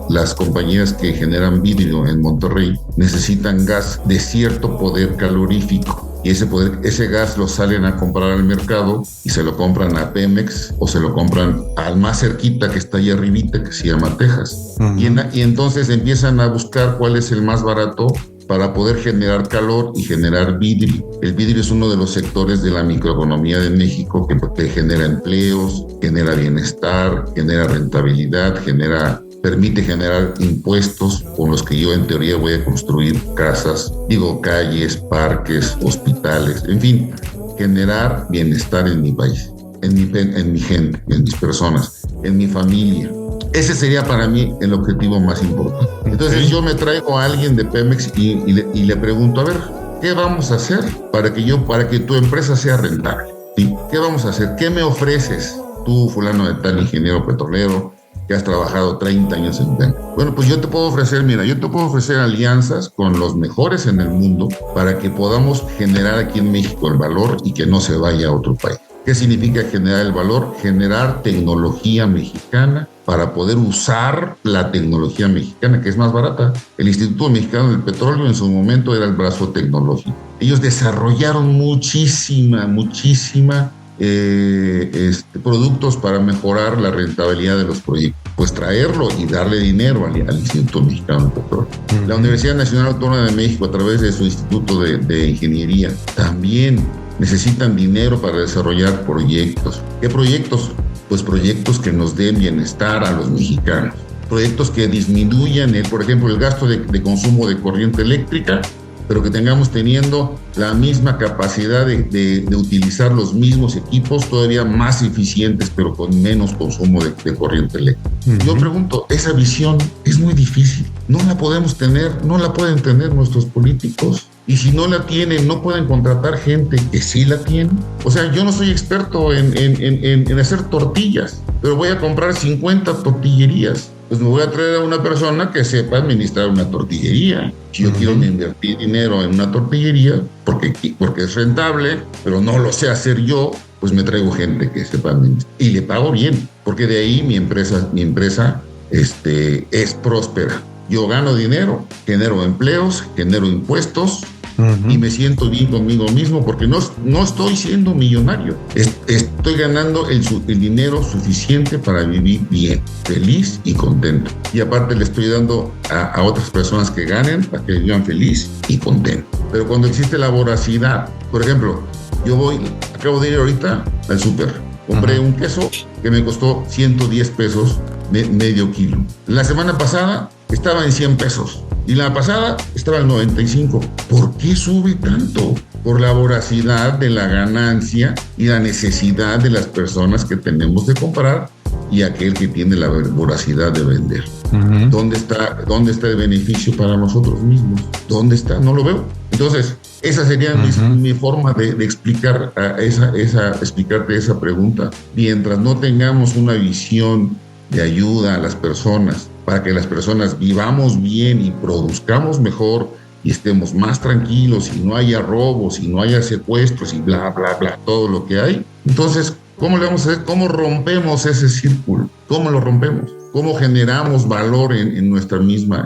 las compañías que generan vidrio en Monterrey necesitan gas de cierto poder calorífico. Y ese gas lo salen a comprar al mercado y se lo compran a Pemex o se lo compran al más cerquita que está ahí arribita, que se llama Texas. Y entonces empiezan a buscar cuál es el más barato para poder generar calor y generar vidrio. El vidrio es uno de los sectores de la microeconomía de México que genera empleos, genera bienestar, genera rentabilidad, permite generar impuestos con los que yo en teoría voy a construir casas, calles, parques, hospitales, en fin, generar bienestar en mi país, en mi gente, en mis personas, en mi familia. Ese sería para mí el objetivo más importante. Entonces yo me traigo a alguien de Pemex y le pregunto, a ver, ¿qué vamos a hacer para que tu empresa sea rentable? ¿Sí? ¿Qué vamos a hacer? ¿Qué me ofreces tú, fulano de tal, ingeniero petrolero, que has trabajado 30 años en Pemex? Bueno, pues yo te puedo ofrecer alianzas con los mejores en el mundo para que podamos generar aquí en México el valor y que no se vaya a otro país. ¿Qué significa generar el valor? Generar tecnología mexicana para poder usar la tecnología mexicana, que es más barata. El Instituto Mexicano del Petróleo en su momento era el brazo tecnológico. Ellos desarrollaron muchísima productos para mejorar la rentabilidad de los proyectos. Pues traerlo y darle dinero al Instituto Mexicano del Petróleo. La Universidad Nacional Autónoma de México, a través de su Instituto de Ingeniería, también necesitan dinero para desarrollar proyectos. ¿Qué proyectos? Pues proyectos que nos den bienestar a los mexicanos. Proyectos que disminuyan, por ejemplo, el gasto de consumo de corriente eléctrica, pero que teniendo la misma capacidad de utilizar los mismos equipos todavía más eficientes, pero con menos consumo de corriente eléctrica. Yo pregunto, esa visión es muy difícil. No la podemos tener, no la pueden tener nuestros políticos. Y si no la tienen, no pueden contratar gente que sí la tiene. O sea, yo no soy experto en hacer tortillas, pero voy a comprar 50 tortillerías. Pues me voy a traer a una persona que sepa administrar una tortillería. Si yo quiero invertir dinero en una tortillería, porque es rentable, pero no lo sé hacer yo, pues me traigo gente que sepa administrar. Y le pago bien, porque de ahí mi empresa es próspera. Yo gano dinero, genero empleos, genero impuestos, y me siento bien conmigo mismo porque no estoy siendo millonario. Estoy ganando el dinero suficiente para vivir bien, feliz y contento. Y aparte le estoy dando a otras personas que ganen para que vivan feliz y contento. Pero cuando existe la voracidad, por ejemplo, acabo de ir ahorita al súper. Compré un queso que me costó 110 pesos, medio kilo. La semana pasada estaba en 100 pesos. Y la pasada estaba en 95. ¿Por qué sube tanto? Por la voracidad de la ganancia y la necesidad de las personas que tenemos de comprar y aquel que tiene la voracidad de vender. ¿Dónde está el beneficio para nosotros mismos? ¿Dónde está? No lo veo. Entonces, esa sería mi forma de explicar explicarte esa pregunta. Mientras no tengamos una visión de ayuda a las personas, para que las personas vivamos bien y produzcamos mejor y estemos más tranquilos y no haya robos y no haya secuestros y bla, bla, bla, todo lo que hay. Entonces, ¿cómo le vamos a hacer? ¿Cómo rompemos ese círculo? ¿Cómo lo rompemos? ¿Cómo generamos valor en nuestro mismo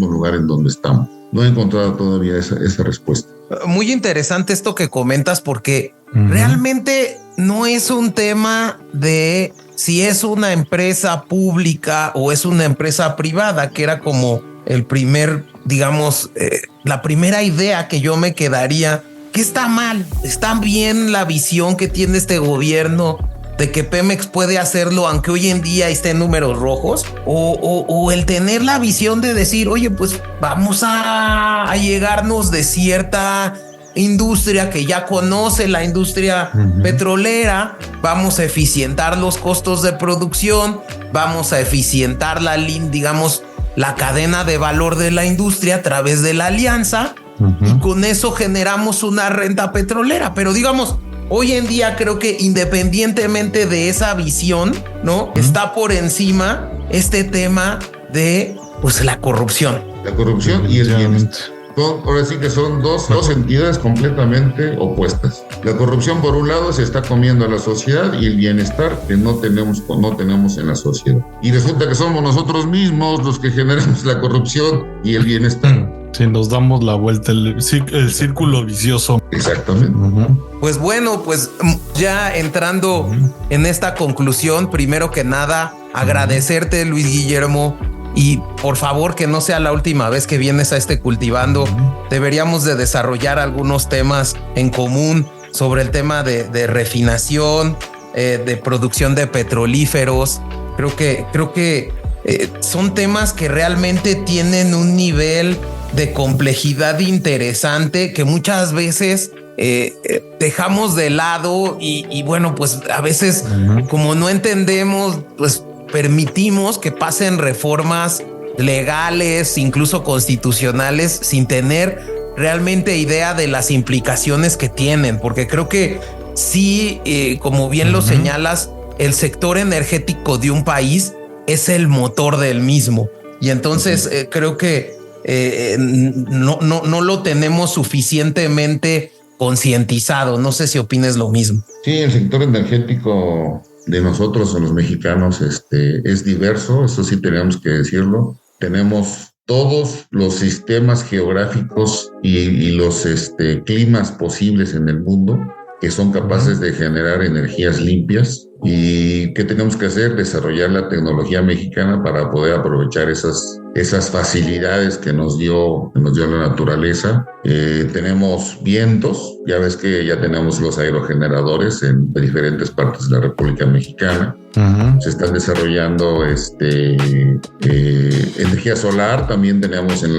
lugar en donde estamos? No he encontrado todavía esa respuesta.
Muy interesante esto que comentas porque realmente no es un tema de si es una empresa pública o es una empresa privada, que era como el primer, la primera idea que yo me quedaría. ¿Qué está mal? ¿Está bien la visión que tiene este gobierno de que Pemex puede hacerlo aunque hoy en día esté en números rojos? O el tener la visión de decir, oye, pues vamos a llegarnos de cierta industria que ya conoce la industria petrolera, vamos a eficientar los costos de producción, vamos a eficientar la cadena de valor de la industria a través de la alianza, y con eso generamos una renta petrolera. Pero hoy en día creo que independientemente de esa visión, ¿no? Está por encima este tema de pues la corrupción.
La corrupción y el bienestar. Ahora sí que son dos entidades completamente opuestas. La corrupción, por un lado, se está comiendo a la sociedad, y el bienestar que no tenemos en la sociedad. Y resulta que somos nosotros mismos los que generamos la corrupción y el bienestar.
Sí, nos damos la vuelta, el círculo vicioso.
Exactamente.
Pues bueno, pues ya entrando en esta conclusión, primero que nada, agradecerte, Luis Guillermo. Y por favor, que no sea la última vez que vienes a Cultivando. Deberíamos de desarrollar algunos temas en común sobre el tema de refinación, de producción de petrolíferos. Creo que son temas que realmente tienen un nivel de complejidad interesante que muchas veces dejamos de lado y bueno, pues a veces como no entendemos, pues permitimos que pasen reformas legales, incluso constitucionales, sin tener realmente idea de las implicaciones que tienen, porque creo que sí, como bien lo señalas, el sector energético de un país es el motor del mismo. Y entonces creo que no lo tenemos suficientemente concientizado. No sé si opines lo mismo.
Sí, el sector energético de nosotros, los mexicanos, es diverso, eso sí tenemos que decirlo. Tenemos todos los sistemas geográficos y los climas posibles en el mundo que son capaces de generar energías limpias. ¿Y qué tenemos que hacer? Desarrollar la tecnología mexicana para poder aprovechar esas facilidades que nos dio la naturaleza. Tenemos vientos, ya ves que ya tenemos los aerogeneradores en diferentes partes de la República Mexicana. Se están desarrollando energía solar, también tenemos en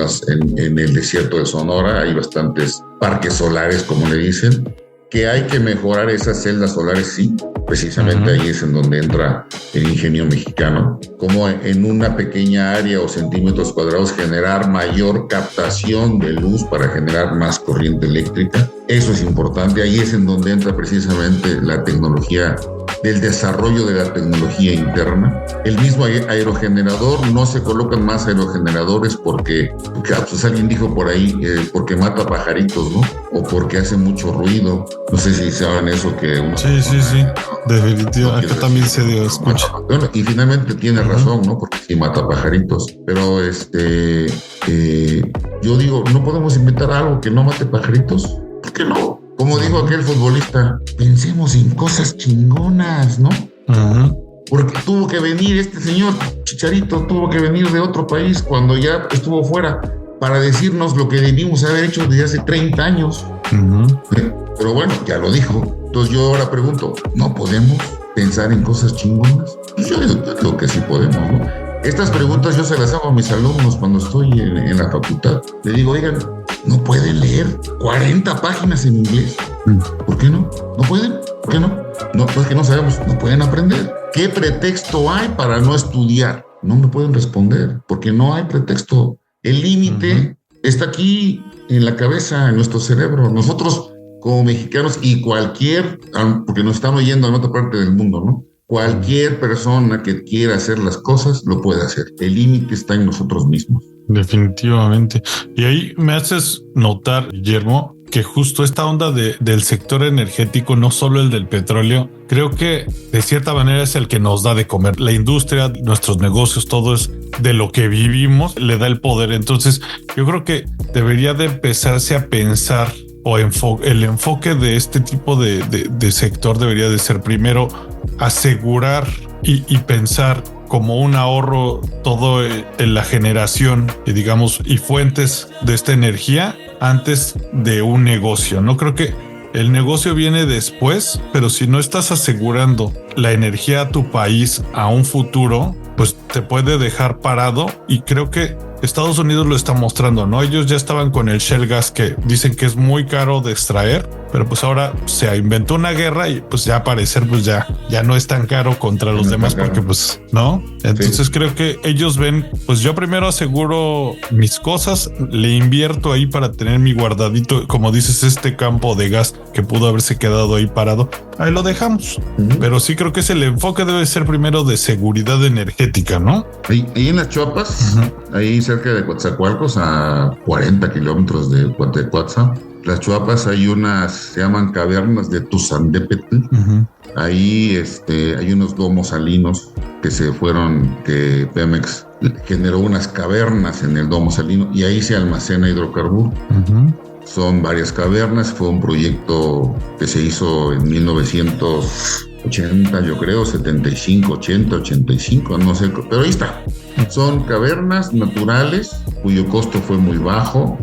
el desierto de Sonora, hay bastantes parques solares, como le dicen. Que hay que mejorar esas celdas solares, sí, precisamente ahí es en donde entra el ingenio mexicano, como en una pequeña área o centímetros cuadrados generar mayor captación de luz para generar más corriente eléctrica. Eso es importante, ahí es en donde entra precisamente la tecnología, del desarrollo de la tecnología interna. El mismo aerogenerador, no se colocan más aerogeneradores porque pues alguien dijo por ahí, porque mata pajaritos, ¿no? O porque hace mucho ruido. No sé si saben eso que uno...
Sí, definitivo. Acá también se escucha.
Bueno, y finalmente tiene razón, ¿no? Porque sí mata pajaritos. Pero yo digo, ¿no podemos inventar algo que no mate pajaritos? ¿Por qué no? Como dijo aquel futbolista, pensemos en cosas chingonas, ¿no? Porque tuvo que venir este señor Chicharito, tuvo que venir de otro país cuando ya estuvo fuera para decirnos lo que debimos haber hecho desde hace 30 años. Pero bueno, ya lo dijo. Entonces yo ahora pregunto, ¿no podemos pensar en cosas chingonas? Pues yo digo que sí podemos, ¿no? Estas preguntas yo se las hago a mis alumnos cuando estoy en la facultad. Le digo, oigan, ¿no pueden leer 40 páginas en inglés? ¿Por qué no? ¿No pueden? ¿Por qué no? No, pues que no sabemos, no pueden aprender. ¿Qué pretexto hay para no estudiar? No me pueden responder, porque no hay pretexto. El límite está aquí en la cabeza, en nuestro cerebro. Nosotros, como mexicanos y cualquier, porque nos están oyendo en otra parte del mundo, ¿no? Cualquier persona que quiera hacer las cosas lo puede hacer. El límite está en nosotros mismos.
Definitivamente. Y ahí me haces notar, Guillermo, que justo esta onda del sector energético, no solo el del petróleo, creo que de cierta manera es el que nos da de comer. La industria, nuestros negocios, todo es de lo que vivimos, le da el poder. Entonces, yo creo que debería de empezarse a pensar o el enfoque de este tipo de sector debería de ser primero asegurar y pensar como un ahorro todo en la generación y fuentes de esta energía antes de un negocio. No creo que el negocio viene después, pero si no estás asegurando la energía a tu país a un futuro, pues te puede dejar parado. Y creo que Estados Unidos lo está mostrando, ¿no? Ellos ya estaban con el shale gas, que dicen que es muy caro de extraer, pero pues ahora se inventó una guerra y pues ya al parecer pues ya no es tan caro contra los demás porque pues no. Entonces creo que ellos ven, pues yo primero aseguro mis cosas, le invierto ahí para tener mi guardadito, como dices, este campo de gas que pudo haberse quedado ahí parado, ahí lo dejamos. Pero sí creo que el enfoque debe ser primero de seguridad energética, ¿no?
Ahí en las Chuapas, ahí cerca de Coatzacoalcos, a 40 kilómetros de Coatzacoalcos, las Chuapas, hay unas, se llaman cavernas de Tuzandépetl. Ahí hay unos domos salinos que Pemex generó unas cavernas en el domo salino y ahí se almacena hidrocarburo. Son varias cavernas, fue un proyecto que se hizo en 1980, yo creo, 75, 80, 85, no sé, pero ahí está. Son cavernas naturales cuyo costo fue muy bajo.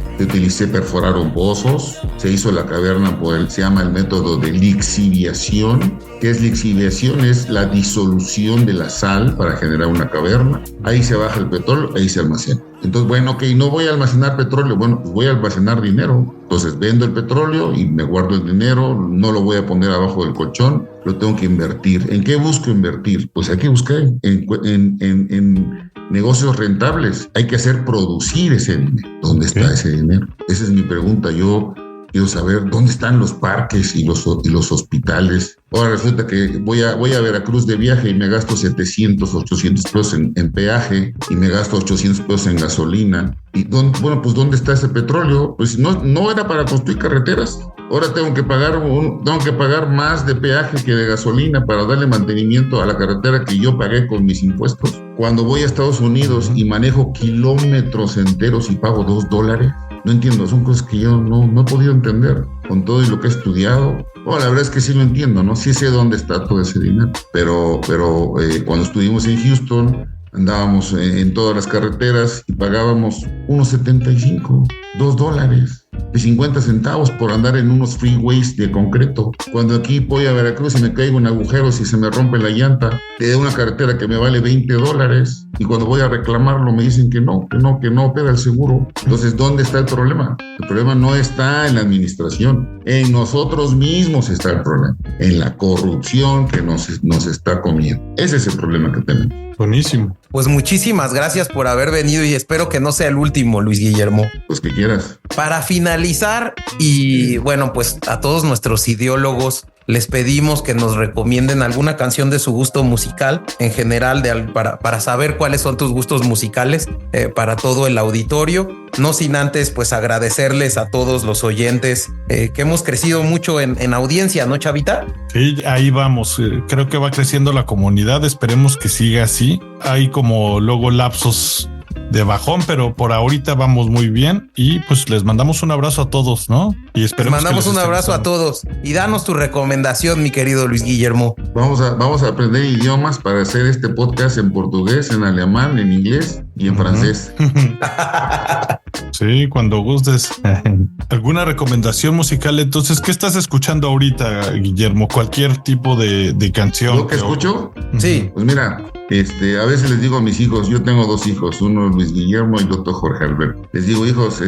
Perforaron pozos, se hizo la caverna se llama el método de lixiviación. ¿Qué es lixiviación? Es la disolución de la sal para generar una caverna. Ahí se baja el petróleo, ahí se almacena. Entonces, bueno, ok, no voy a almacenar petróleo, bueno, pues voy a almacenar dinero. Entonces vendo el petróleo y me guardo el dinero, no lo voy a poner abajo del colchón, lo tengo que invertir. ¿En qué busco invertir? Pues hay que buscar en negocios rentables. Hay que hacer producir ese dinero. ¿Dónde está ese dinero? Esa es mi pregunta. Yo quiero saber dónde están los parques y los hospitales. Ahora resulta que voy a Veracruz de viaje y me gasto 700, 800 pesos en peaje y me gasto 800 pesos en gasolina. Y pues ¿dónde está ese petróleo? Pues no era para construir carreteras. Ahora tengo que pagar más de peaje que de gasolina para darle mantenimiento a la carretera que yo pagué con mis impuestos. Cuando voy a Estados Unidos y manejo kilómetros enteros y pago $2, no entiendo, son cosas que yo no he podido entender con todo y lo que he estudiado. Bueno, la verdad es que sí lo entiendo, ¿no? Sí sé dónde está todo ese dinero, pero cuando estuvimos en Houston, andábamos en todas las carreteras y pagábamos $1.75, $2 de 50 centavos por andar en unos freeways de concreto. Cuando aquí voy a Veracruz y me caigo en agujeros y se me rompe la llanta de una carretera que me vale $20, y cuando voy a reclamarlo me dicen que no opera el seguro. Entonces, ¿dónde está el problema? El problema no está en la administración, en nosotros mismos está el problema, en la corrupción que nos está comiendo. Ese es el problema que tenemos.
Buenísimo.
Pues muchísimas gracias por haber venido y espero que no sea el último, Luis Guillermo.
Pues que quieras.
Para finalizar, y bueno, pues a todos nuestros ideólogos les pedimos que nos recomienden alguna canción de su gusto musical en general, para saber cuáles son tus gustos musicales para todo el auditorio. No sin antes pues agradecerles a todos los oyentes que hemos crecido mucho en audiencia, ¿no, Chavita?
Sí, ahí vamos. Creo que va creciendo la comunidad. Esperemos que siga así. Hay como luego lapsos de bajón, pero por ahorita vamos muy bien y pues les mandamos un abrazo a todos, ¿no? Y esperemos
les mandamos un abrazo a todos y danos tu recomendación, mi querido Luis Guillermo.
Vamos a aprender idiomas para hacer este podcast en portugués, en alemán, en inglés y en francés.
Sí, cuando gustes. ¿Alguna recomendación musical? Entonces, ¿qué estás escuchando ahorita, Guillermo? ¿Cualquier tipo de canción?
¿Lo que escucho?
Sí.
Pues mira, a veces les digo a mis hijos, yo tengo 2 hijos, uno es Luis Guillermo y el otro Jorge Alberto. Les digo, hijos,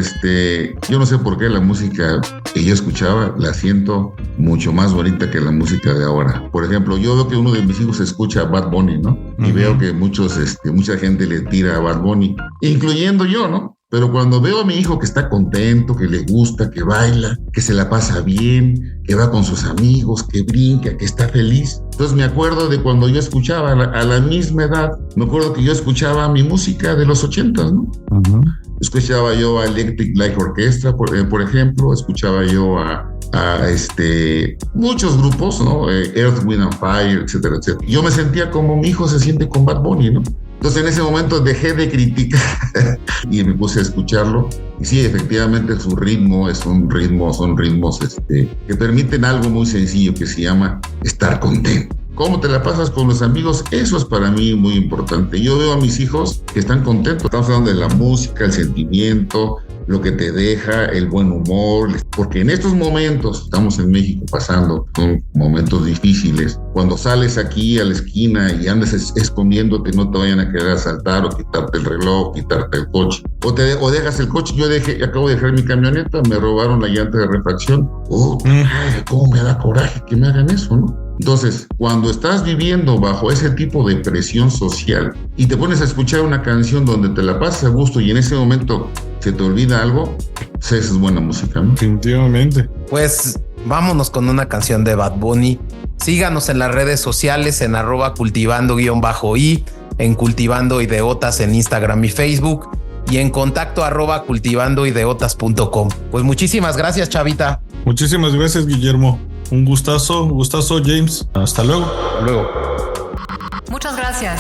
yo no sé por qué la música que yo escuchaba la siento mucho más bonita que la música de ahora. Por ejemplo, yo veo que uno de mis hijos escucha a Bad Bunny, ¿no? Y veo que mucha gente le tira a Bad Bunny, incluyendo yo, ¿no? Pero cuando veo a mi hijo que está contento, que le gusta, que baila, que se la pasa bien, que va con sus amigos, que brinca, que está feliz, entonces me acuerdo de cuando yo escuchaba a la misma edad, me acuerdo que yo escuchaba mi música de los 80s, ¿no? Escuchaba yo a Electric Light Orchestra, por ejemplo, escuchaba yo a muchos grupos, ¿no? Earth, Wind and Fire, etcétera, etcétera. Yo me sentía como mi hijo se siente con Bad Bunny, ¿no? Entonces en ese momento dejé de criticar y me puse a escucharlo. Y sí, efectivamente son ritmos que permiten algo muy sencillo que se llama estar contento. ¿Cómo te la pasas con los amigos? Eso es para mí muy importante. Yo veo a mis hijos que están contentos. Estamos hablando de la música, el sentimiento, lo que te deja el buen humor, porque en estos momentos estamos en México pasando son momentos difíciles. Cuando sales aquí a la esquina y andas escondiéndote, no te vayan a querer asaltar o quitarte el reloj, quitarte el coche, o dejas el coche. Yo acabo de dejar mi camioneta, me robaron la llanta de refacción. ¿Cómo me da coraje que me hagan eso, no? Entonces, cuando estás viviendo bajo ese tipo de presión social y te pones a escuchar una canción donde te la pasas a gusto y en ese momento se te olvida algo, esa es buena música, ¿no?
Definitivamente.
Pues vámonos con una canción de Bad Bunny. Síganos en las redes sociales en @cultivando_i, en Cultivando Ideotas en Instagram y Facebook, y en contacto @cultivandoideotas.com. Pues muchísimas gracias, Chavita.
Muchísimas gracias, Guillermo. Un gustazo, James. Hasta luego.
Hasta luego.
Muchas gracias.